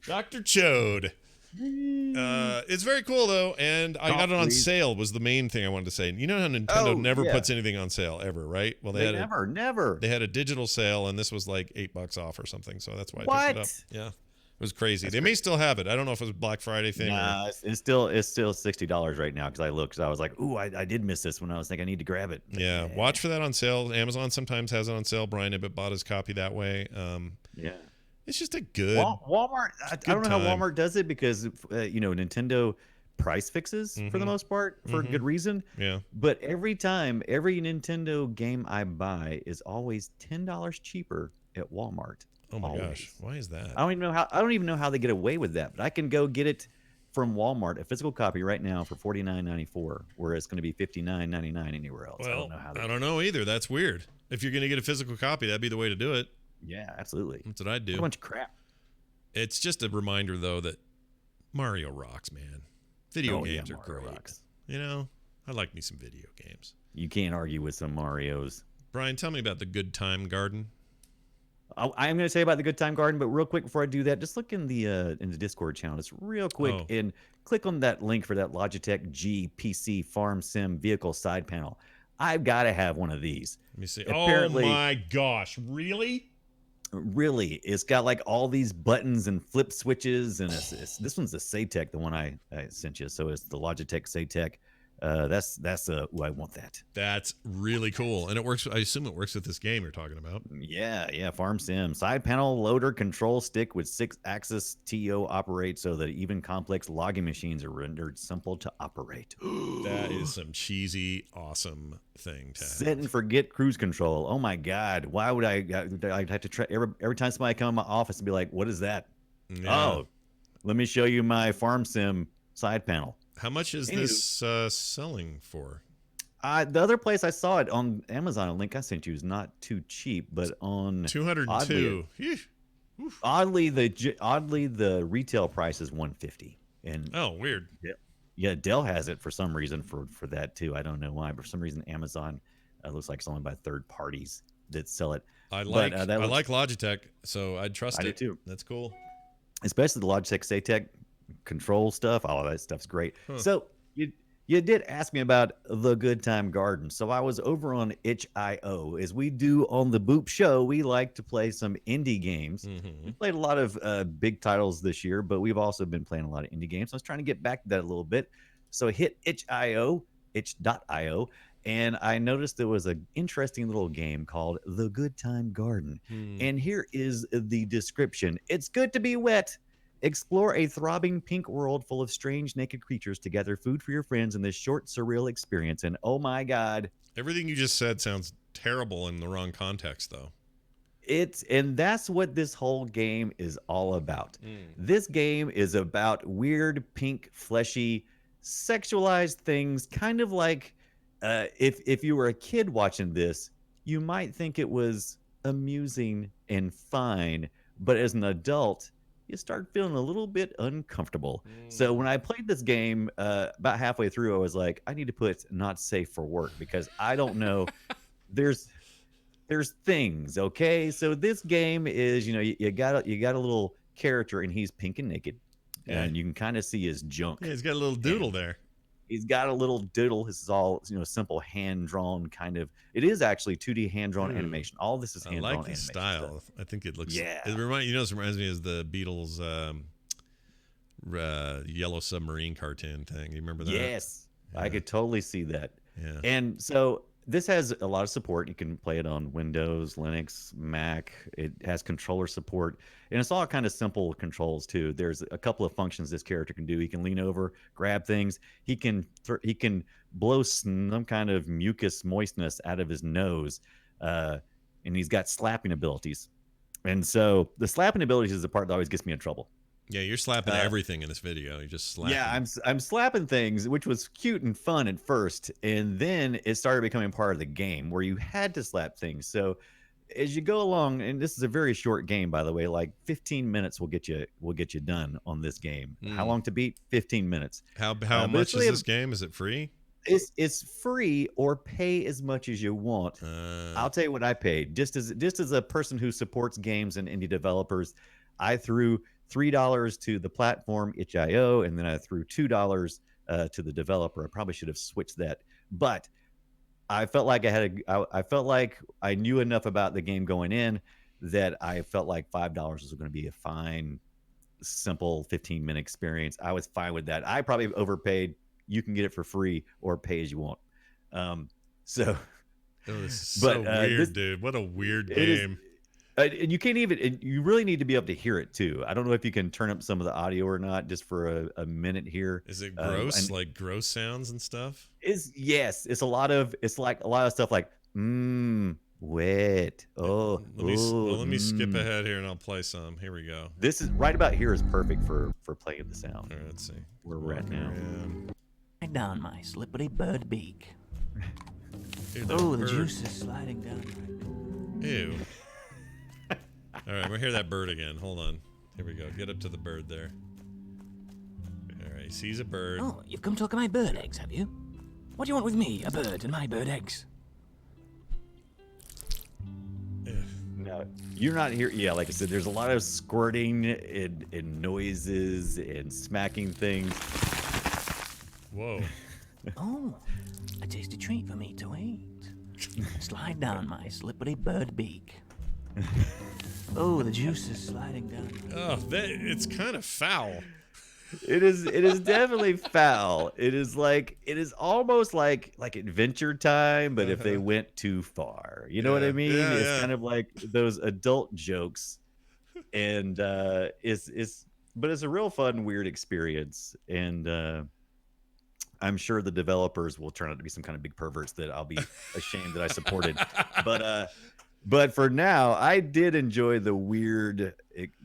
Dr. Chode. It's very cool though, and I got it on sale. Was the main thing I wanted to say. You know how Nintendo never puts anything on sale ever, right? Well, they had never. They had a digital sale, and this was like $8 off or something. So that's why I picked it up. Yeah, it was crazy. They may still have it. I don't know if it was a Black Friday thing. Nah, it's still $60 right now because I looked. Because I was like, ooh, I did miss this when I was thinking I need to grab it. But yeah, watch for that on sale. Amazon sometimes has it on sale. Brian Ibbett bought his copy that way. Yeah. It's just a good Walmart. I don't know how time. Walmart does it because Nintendo price fixes for the most part for good reason. Yeah. But every Nintendo game I buy is always $10 cheaper at Walmart. Oh my Always. gosh, why is that? I don't even know how they get away with that. But I can go get it from Walmart, a physical copy right now for $49.94, where it's going to be $59.99 anywhere else. Well, I I don't know either. That's weird. If you're going to get a physical copy, that'd be the way to do it. Yeah, absolutely. That's what I'd do. What a bunch of crap. It's just a reminder, though, that Mario rocks, man. Video games are Mario great. rocks. I like me some video games. You can't argue with some Marios. Brian, tell me about the Good Time Garden. I'm going to say about the Good Time Garden, but real quick before I do that, just look in the Discord channel, just real quick, and click on that link for that Logitech G PC Farm Sim vehicle side panel. I've got to have one of these. Let me see. Apparently, oh my gosh, really? Really, it's got like all these buttons and flip switches, and this one's the Saytech, the one I sent you. So it's the Logitech Saytech. I want that. That's really cool, and it works. I assume it works with this game you're talking about. Yeah, Farm Sim side panel loader control stick with 6-axis TO operate, so that even complex logging machines are rendered simple to operate. That is some cheesy, awesome thing to Set have. and forget cruise control. Oh my God, why would I'd have to try every time somebody come in my office and be like, "What is that?" Yeah. Oh, let me show you my Farm Sim side panel. How much is this selling for? The other place I saw it on Amazon, a link I sent you, is not too cheap, but on 202. oddly the retail price is 150. And Oh, weird. yeah, Dell has it for some reason for that too. I don't know why, but for some reason Amazon looks like it's owned by third parties that sell it. I like But, I like Logitech, so I'd trust I do it. too. That's cool. Especially the Logitech Saytech control stuff. All of that stuff's great. Huh. So you did ask me about the Good Time Garden. So I was over on itch.io. As we do on the Boop Show, we like to play some indie games. Mm-hmm. We played a lot of big titles this year, but we've also been playing a lot of indie games. I was trying to get back to that a little bit. So I hit itch.io, and I noticed there was an interesting little game called The Good Time Garden. And here is the description. It's good to be wet. Explore a throbbing pink world full of strange naked creatures to gather food for your friends in this short, surreal experience. And oh my God. Everything you just said sounds terrible in the wrong context, though. And that's what this whole game is all about. This game is about weird, pink, fleshy, sexualized things, kind of like if you were a kid watching this, you might think it was amusing and fine, but as an adult, you start feeling a little bit uncomfortable. So when I played this game, about halfway through, I was like, I need to put not safe for work because I don't know. There's things, okay? So this game is, you got a little character and he's pink and naked, and you can kind of see his junk. Yeah, he's got a little doodle there. He's got a little doodle. This is all simple hand drawn kind of. It is actually 2D hand drawn animation. All this is I hand drawn like the animation style. stuff. I think it looks. Yeah. It reminds me of the Beatles Yellow Submarine cartoon thing. You remember that? Yes, Yeah. I could totally see that. Yeah. And so this has a lot of support. You can play it on Windows, Linux, Mac. It has controller support, and it's all kind of simple controls too. There's a couple of functions this character can do. He can lean over, grab things. He can blow some kind of mucus moistness out of his nose, and he's got slapping abilities. And so the slapping abilities is the part that always gets me in trouble. Yeah, you're slapping everything in this video. You're just slapping. Yeah, I'm slapping things, which was cute and fun at first, and then it started becoming part of the game where you had to slap things. So as you go along, and this is a very short game, by the way, like 15 minutes will get you done on this game. How long to beat? 15 minutes. How much is this game? Is it free? it's free or pay as much as you want. I'll tell you what I paid. Just as a person who supports games and indie developers, I threw $3 to the platform itch.io, and then I threw $2 to the developer. I probably should have switched that, but I felt like I felt like I knew enough about the game going in that I felt like $5 was going to be a fine, simple 15-minute experience. I was fine with that. I probably overpaid. You can get it for free or pay as you want. So, Oh, this is but so weird, this, dude. What a weird it is, game. and you can't even. You really need to be able to hear it too. I don't know if you can turn up some of the audio or not, just for a minute here. Is it gross? And Like gross sounds and stuff? yes, it's like a lot of stuff like wet. Oh, Let me skip mm. ahead here and I'll play some. Here we go. This is right about here is perfect for playing the sound. All right, let's see. Where we're at now. Slide down my slippery bird beak. Dude, that Oh, the bird. juice is sliding down. Ew. All right, we'll hear that bird again. Hold on. Here we go. Get up to the bird there. All right, he sees a bird. Oh, you've come to look at my bird eggs, have you? What do you want with me, a bird and my bird eggs? No, you're not here. Yeah, like I said, there's a lot of squirting and noises and smacking things. Whoa. Oh, a tasty treat for me to eat. Slide down my slippery bird beak. Oh, the juice is sliding down. Oh, it's kind of foul. It is definitely foul. It is almost like Adventure Time, but if they went too far. You know what I mean? Yeah, it's yeah. kind of like those adult jokes. And but it's a real fun, weird experience. And I'm sure the developers will turn out to be some kind of big perverts that I'll be ashamed that I supported. But for now, I did enjoy the weird,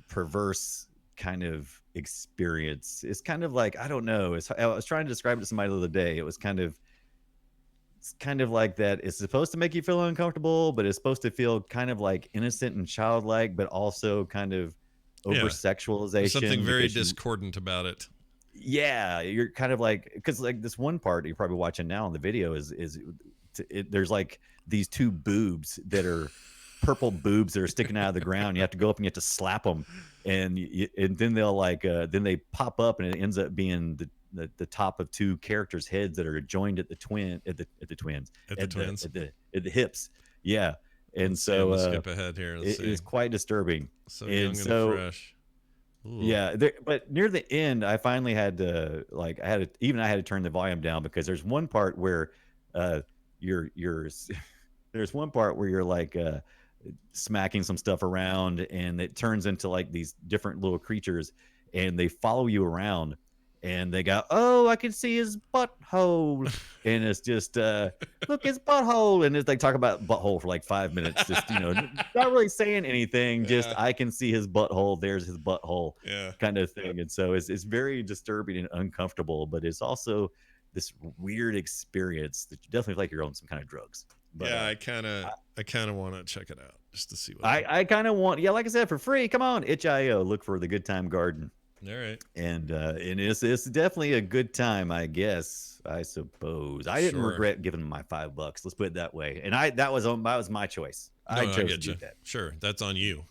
perverse kind of experience. It's kind of like, I don't know. I was trying to describe it to somebody the other day. It's kind of like that. It's supposed to make you feel uncomfortable, but it's supposed to feel kind of like innocent and childlike, but also kind of over sexualization. There's something very discordant about it. Yeah, you're kind of like, because like this one part you're probably watching now on the video there's like these two boobs that are purple boobs that are sticking out of the ground. You have to go up and you have to slap them, and then they'll like then they pop up, and it ends up being the top of two characters' heads that are joined at the hips. Yeah, and Let's so skip ahead here. Let's it see. is quite disturbing. So young and so fresh. Ooh. yeah, but near the end, I finally had to I had to turn the volume down, because there's one part where there's one part where you're like smacking some stuff around, and it turns into like these different little creatures, and they follow you around, and they go, oh, I can see his butthole, and it's just look, his butthole, and it's like talk about butthole for like 5 minutes, just not really saying anything, just I can see his butthole, there's his butthole, kind of thing. And so it's very disturbing and uncomfortable, but it's also this weird experience that you definitely feel like you're on some kind of drugs. But, yeah, I kind of want to check it out just to see what I kind of want, like I said, for free. Come on, itch.io, look for the Good Time Garden. All right. And it's definitely a good time, I guess. I suppose I didn't regret giving them my $5. Let's put it that way. And that was my choice. I chose to do that. Sure, that's on you.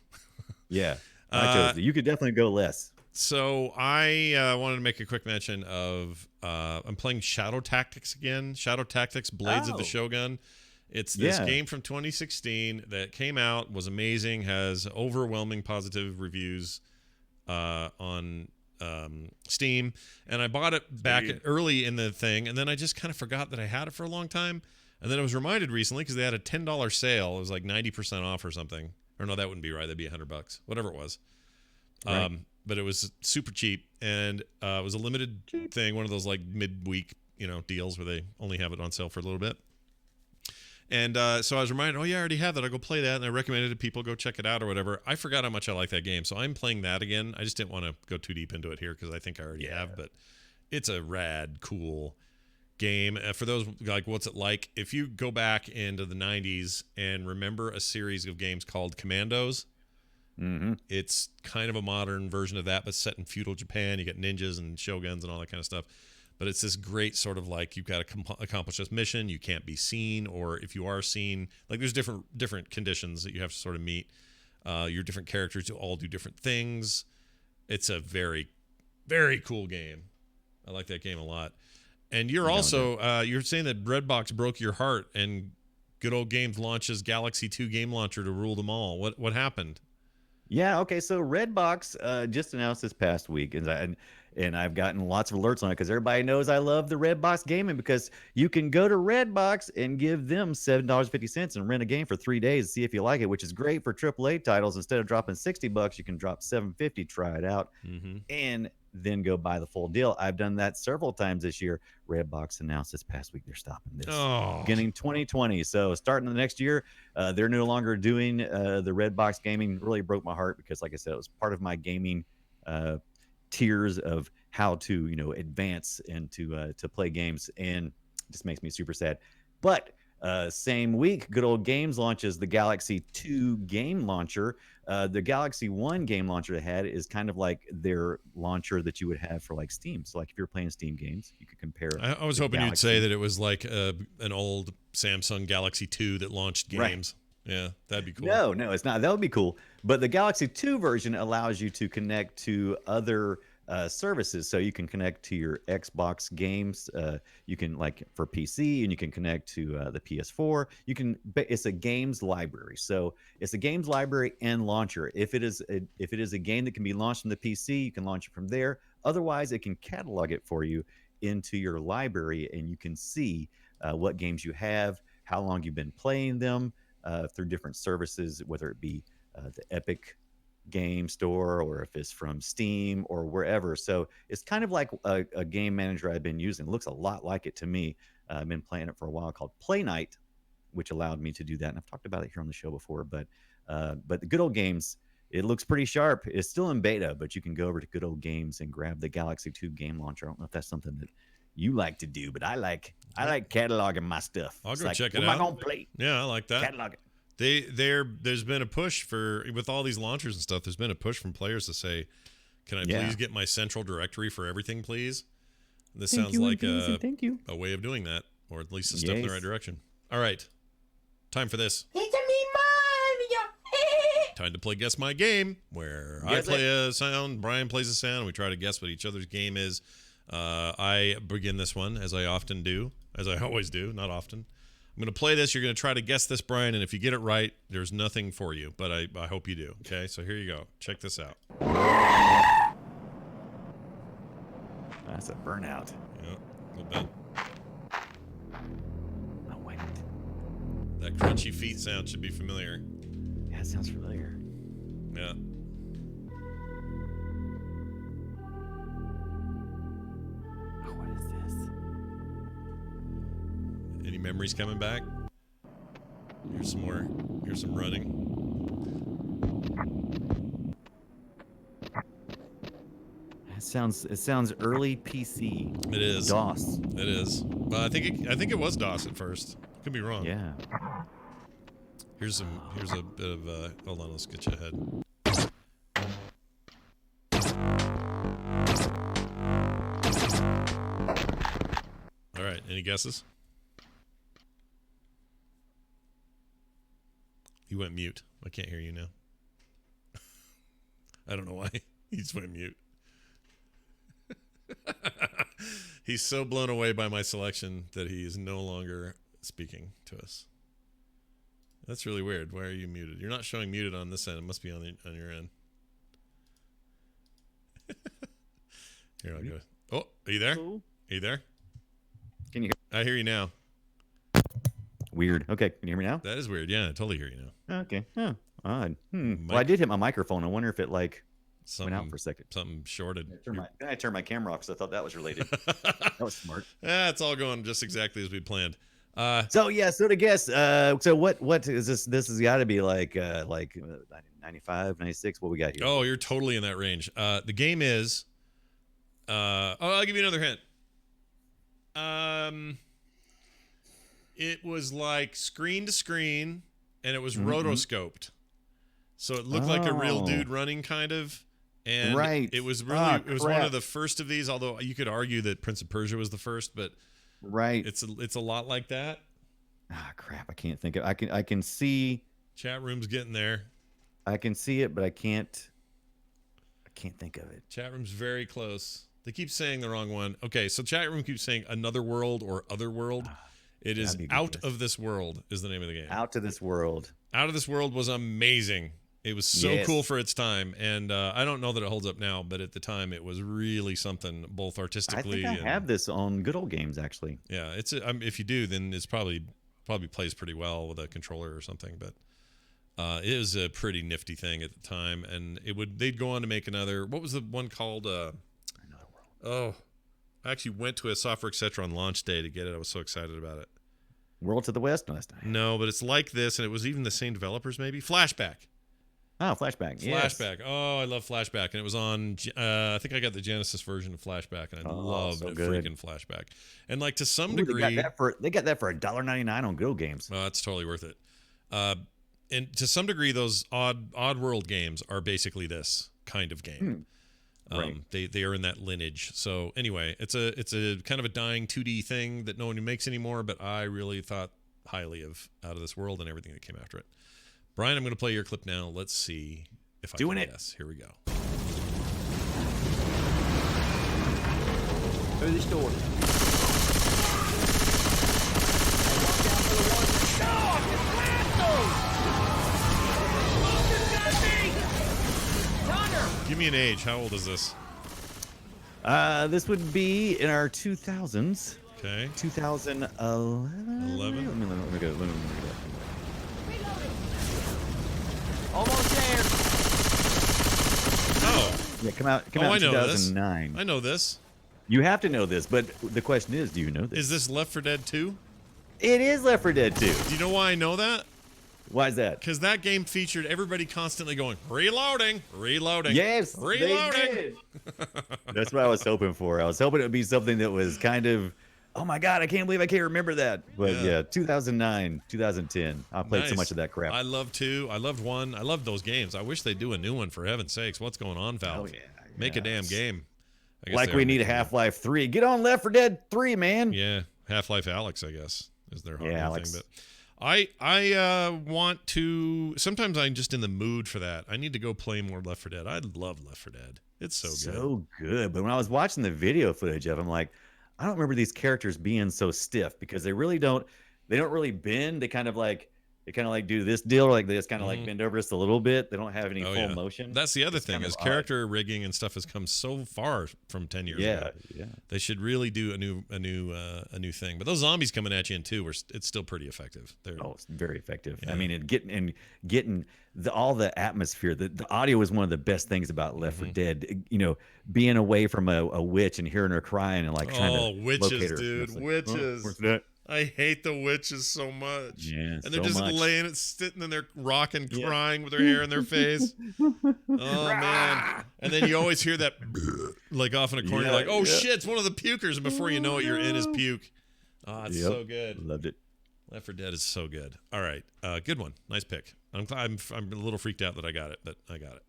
Yeah, I chose to. You could definitely go less. So I wanted to make a quick mention of I'm playing Shadow Tactics again. Shadow Tactics: Blades of the Shogun. It's this game from 2016 that came out, was amazing, has overwhelming positive reviews on Steam, and I bought it back early in the thing, and then I just kind of forgot that I had it for a long time, and then I was reminded recently because they had a $10 sale. It was like 90% off or something. Or no, that wouldn't be right. That'd be $100, whatever it was. Right. But it was super cheap, and it was a limited thing, one of those like midweek deals where they only have it on sale for a little bit. And so I was reminded, oh yeah, I already have that. I'll go play that, and I recommended to people go check it out or whatever. I forgot how much I like that game, so I'm playing that again. I just didn't want to go too deep into it here because I think I already have, but it's a rad, cool game. For those like, what's it like? If you go back into the 90s and remember a series of games called Commandos, it's kind of a modern version of that, but set in feudal Japan. You got ninjas and shoguns and all that kind of stuff. But it's this great sort of like you've got to accomplish this mission. You can't be seen, or if you are seen, like there's different conditions that you have to sort of meet. Your different characters all do different things. It's a very, very cool game. I like that game a lot. And you're also you're saying that Redbox broke your heart, and Good Old Games launches Galaxy 2 game launcher to rule them all. What happened? Yeah, okay. So Redbox just announced this past week, and I've gotten lots of alerts on it because everybody knows I love the Redbox gaming, because you can go to Redbox and give them $7.50 and rent a game for 3 days to see if you like it, which is great for AAA titles. Instead of dropping $60, you can drop $7.50, try it out, and then go buy the full deal. I've done that several times this year. Redbox announced this past week they're stopping this beginning 2020. So starting the next year, they're no longer doing the Redbox gaming. Really broke my heart because, like I said, it was part of my gaming tiers of how to advance and to play games, and it just makes me super sad. But same week, Good Old Games launches the Galaxy 2 game launcher. The Galaxy 1 game launcher they had is kind of like their launcher that you would have for like Steam. So like if you're playing Steam games, you could compare. I was hoping you'd say that it was like an old Samsung Galaxy 2 that launched games. Right. Yeah, that'd be cool. No, it's not. That would be cool. But the Galaxy 2 version allows you to connect to other services. So you can connect to your Xbox games. You can, like, for PC, and you can connect to the PS4. It's a games library. So it's a games library and launcher. If it is a game that can be launched from the PC, you can launch it from there. Otherwise, it can catalog it for you into your library, and you can see what games you have, how long you've been playing them through different services, whether it be the Epic Game Store or if it's from Steam or wherever. So it's kind of like a game manager I've been using. It looks a lot like it to me. I've been playing it for a while, called Play Night, which allowed me to do that. And I've talked about it here on the show before. But the Good Old Games, it looks pretty sharp. It's still in beta, but you can go over to Good Old Games and grab the Galaxy 2 game launcher. I don't know if that's something that you like to do, but I like cataloging my stuff. I'll It's go like, check it what out. am I gonna play? Yeah, I like that. Catalog it. There's been a push with all these launchers and stuff. There's been a push from players to say, "Can I please get my central directory for everything, please?" This sounds like a way of doing that, or at least a step in the right direction. All right, time for this. It's me, Mario. Time to play Guess My Game, where I play a sound, Brian plays a sound, and we try to guess what each other's game is. I begin this one, as I often do, as I always do, not often. I'm going to play this. You're going to try to guess this, Brian, and if you get it right, there's nothing for you, but I hope you do. Okay, so here you go. Check this out. That's a burnout. Yeah, a little bit. Oh, wait. That crunchy feet sound should be familiar. Yeah, it sounds familiar. Yeah. Oh, what is this? Any memories coming back? Here's some more. Here's some running. It sounds early PC. It is. DOS. It is. But I think it was DOS at first. Could be wrong. Yeah. Here's a bit of hold on, let's get you ahead. All right, any guesses? You went mute. I can't hear you now. I don't know why. He just went mute. He's so blown away by my selection that he is no longer speaking to us. That's really weird. Why are you muted? You're not showing muted on this end. It must be on your end. Here, I'll go. Oh, are you there? Are you there? Can you? I hear you now. Weird. Okay, can you hear me now? That is weird. Yeah, I totally hear you now. Okay. Huh. Odd. Well, I did hit my microphone. I wonder if it went out for a second. Something shorted. I turned my camera off because I thought that was related. That was smart. Yeah, it's all going just exactly as we planned. So to guess, so what is this? This has got to be like 95, 96. What we got here? Oh, you're totally in that range. The game is. I'll give you another hint. It was like screen to screen, and it was rotoscoped, so it looked like a real dude running, kind of. And Right. it was really Ah, it was one crap. of the first of these, although you could argue that Prince of Persia was the first, but Right. it's a lot like that. Ah, crap. I can't think of. I can see. Chat room's getting there. I can see it, but I can't. I can't think of it. Chat room's very close. They keep saying the wrong one. Okay, so chat room keeps saying Another World or Other World. It is that'd be a good Out guess. of This World is the name of the game. Out to this world. Out of This World was amazing. It was so Yes. cool for its time, and I don't know that it holds up now, but at the time it was really something, both I artistically. think I and, have this on Good Old Games actually. Yeah, if you do, then it's probably plays pretty well with a controller or something. But it was a pretty nifty thing at the time, and they'd go on to make another. What was the one called? Another World. Oh, I actually went to a Software Etc. on launch day to get it. I was so excited about it. World to the West. No, that's not. No, but it's like this, and it was even the same developers, maybe. Flashback. Oh, Flashback. Yes. Flashback. Oh, I love Flashback, and it was on. I think I got the Genesis version of Flashback, and I loved so it. good. Freaking Flashback. And like to some Ooh, degree, they got that for $1.99 on Good Old Games. oh, that's totally worth it. And to some degree, those odd world games are basically this kind of game. Right. They are in that lineage. So anyway, it's a kind of a dying 2D thing that no one makes anymore. But I really thought highly of Out of This World and everything that came after it. Brian, I'm going to play your clip now. Let's see if I Doing can it. guess. Here we go. Through this door. Give me an age. How old is this? This would be in our 2000s. Okay. 2011. 11? Let me go. Almost there. Oh, Yeah, come out I in know this. 2009. I know this. You have to know this, but the question is, do you know this? Is this Left 4 Dead 2? It is Left 4 Dead 2. Do you know why I know that? Why is that? Because that game featured everybody constantly going, reloading, reloading. Yes, reloading. they did. That's what I was hoping for. I was hoping it would be something that was kind of, oh my God, I can't believe I can't remember that. But yeah 2009, 2010. I played so Nice. much of that crap. I loved 2. I loved 1. I loved those games. I wish they'd do a new one, for heaven's sakes. What's going on, Valve? Oh, yeah, Make a damn yes. game. I guess Like they we are need a making one. Half-Life 3. Get on Left 4 Dead 3, man. Yeah, Half-Life Alex, I guess, is their hardware Alex. thing. But I want to. Sometimes I'm just in the mood for that. I need to go play more Left 4 Dead. I love Left 4 Dead. It's so good. So good. But when I was watching the video footage of them, like, I don't remember these characters being so stiff because they don't really bend. They kind of like do this deal, like they just kind of like bend over just a little bit. They don't have any Oh, full yeah. motion. That's the other It's thing kind is of odd. character rigging and stuff has come so far from 10 years ago. Yeah. They should really do a new thing. But those zombies coming at you in 2 it's still pretty effective. They're Oh, it's very effective. Yeah. I mean, getting all the atmosphere. The audio is one of the best things about Left 4 Dead. You know, being away from a witch and hearing her crying and like trying to witches, locate her. dude, It's like, witches. where's that? I hate the witches so much. Yeah, and they're so just much. laying it, sitting in there, rocking, crying with their hair in their face. Oh man! And then you always hear that, like off in a corner. Yeah, you're like, oh yeah. shit, it's one of the pukers, and before you know it, you're in his puke. Oh, it's Yep. so good. Loved it. Left 4 Dead is so good. All right, good one, nice pick. I'm a little freaked out that I got it, but I got it.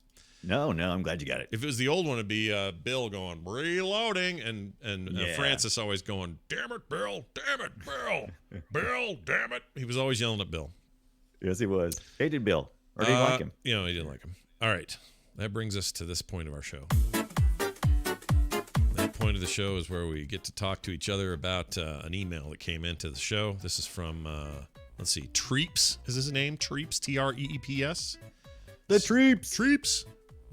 No, I'm glad you got it. If it was the old one, it'd be Bill going reloading, and Yeah. Francis always going, "Damn it, Bill! Damn it, Bill! Bill! Damn it!" He was always yelling at Bill. Yes, he was. Hated Bill. Or did you like him? You know, he didn't like him. All right, that brings us to this point of our show. That point of the show is where we get to talk to each other about an email that came into the show. This is from let's see, Treeps is his name. Treeps, Treeps. The Treeps. Treeps.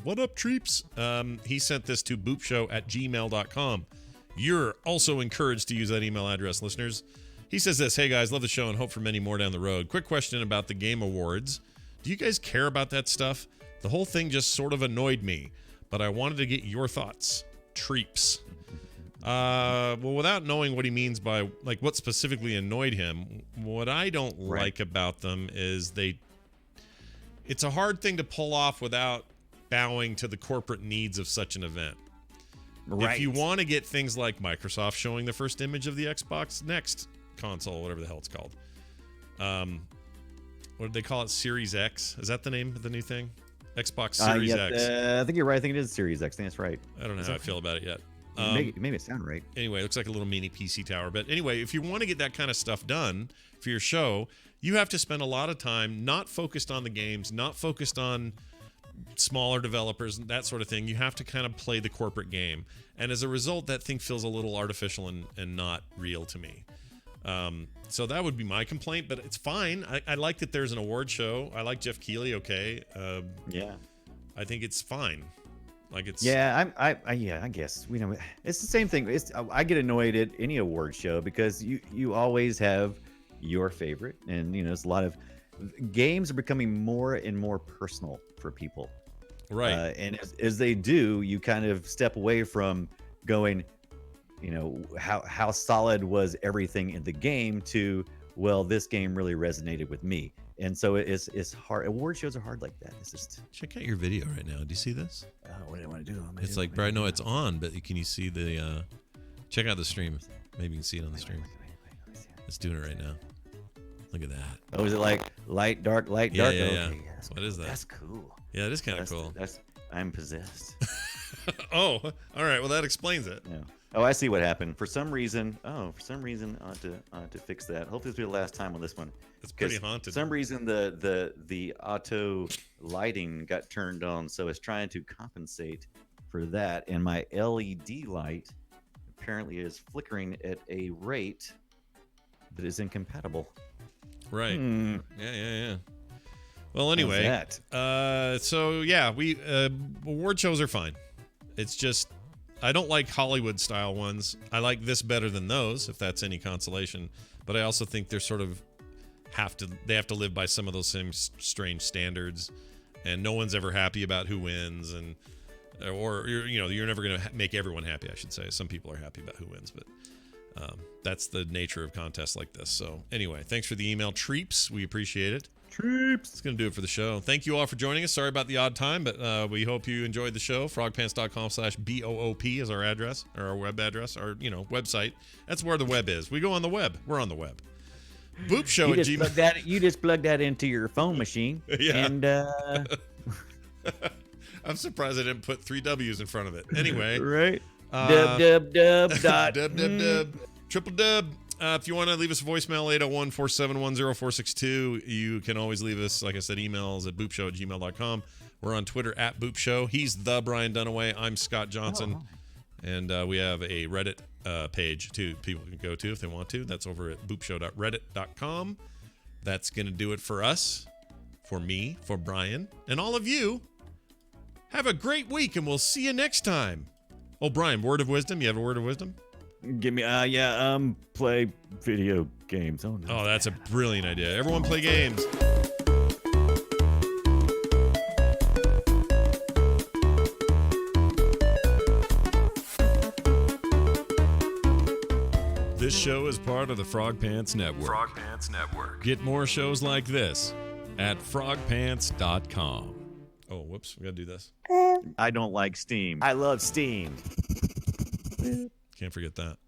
What up, Treeps? He sent this to boopshow@gmail.com. You're also encouraged to use that email address, listeners. He says this: Hey guys, love the show and hope for many more down the road. Quick question about the Game Awards. Do you guys care about that stuff? The whole thing just sort of annoyed me, but I wanted to get your thoughts. Treeps. Well, without knowing what he means by, like, what specifically annoyed him, what I don't like about them is it's a hard thing to pull off without bowing to the corporate needs of such an event. Right. If you want to get things like Microsoft showing the first image of the Xbox Next console, whatever the hell it's called. What did they call it? Series X? Is that the name of the new thing? Xbox Series X. I think you're right. I think it is Series X. I think that's right. I don't know how I feel about it yet. Maybe it sound right. Anyway, it looks like a little mini PC tower. But anyway, if you want to get that kind of stuff done for your show, you have to spend a lot of time not focused on the games, not focused on smaller developers and that sort of thing. You have to kind of play the corporate game. And as a result, that thing feels a little artificial and not real to me. So that would be my complaint, but it's fine. I like that there's an award show. I like Jeff Keighley. Okay. Yeah. I think it's fine. Like it's I guess it's the same thing. I get annoyed at any award show because you always have your favorite, and it's a lot of games are becoming more and more personal for people, right? And as they do, you kind of step away from going, how solid was everything in the game to, well, this game really resonated with me. And so it's hard. Award shows are hard like that. It's just check out your video right now. Do you see this? What do I want to do? It's like, Brian, no, it's on, but can you see the? Check out the stream. Maybe you can see it on the stream. It's doing it right now. Look at that. Oh, is it like light, dark, light, dark? Yeah. Okay, What is that? That's cool. Yeah, it is kind of cool. I'm possessed. Oh, all right. Well, that explains it. Yeah. Oh, I see what happened. For some reason, I ought to fix that. Hopefully, this will be the last time on this one. It's pretty haunted. For some reason, the auto lighting got turned on, so it's trying to compensate for that. And my LED light apparently is flickering at a rate that is incompatible. Right. Hmm. Yeah. Well, anyway. How's that? So yeah, we award shows are fine. It's just I don't like Hollywood style ones. I like this better than those, if that's any consolation. But I also think they're sort of have to live by some of those same strange standards, and no one's ever happy about who wins, and or you're never going to make everyone happy, I should say. Some people are happy about who wins, but that's the nature of contests like this. So anyway, thanks for the email, Treeps. We appreciate it. Treeps. It's going to do it for the show. Thank you all for joining us. Sorry about the odd time, but we hope you enjoyed the show. Frogpants.com/BOOP is our address, or our web address, our website. That's where the web is. We go on the web. We're on the web. Boop Show at Gmail. You just plug that into your phone machine. Yeah. And I'm surprised I didn't put 3 W's in front of it. Anyway. right. Dub. Dub. Triple dub. If you want to leave us a voicemail, 801-471-0462. You can always leave us, like I said, emails at boopshow@gmail.com. We're on Twitter at boopshow. He's the Brian Dunaway. I'm Scott Johnson. And we have a Reddit page, too, people can go to if they want to. That's over at boopshow.reddit.com. That's going to do it for us, for me, for Brian, and all of you. Have a great week, and we'll see you next time. Oh, Brian, word of wisdom? You have a word of wisdom? Give me, play video games. Oh, no. Oh, that's a brilliant idea. Everyone play games. This show is part of the Frog Pants Network. Frog Pants Network. Get more shows like this at frogpants.com. Oh, whoops. We got to do this. I don't like Steam. I love Steam. Can't forget that.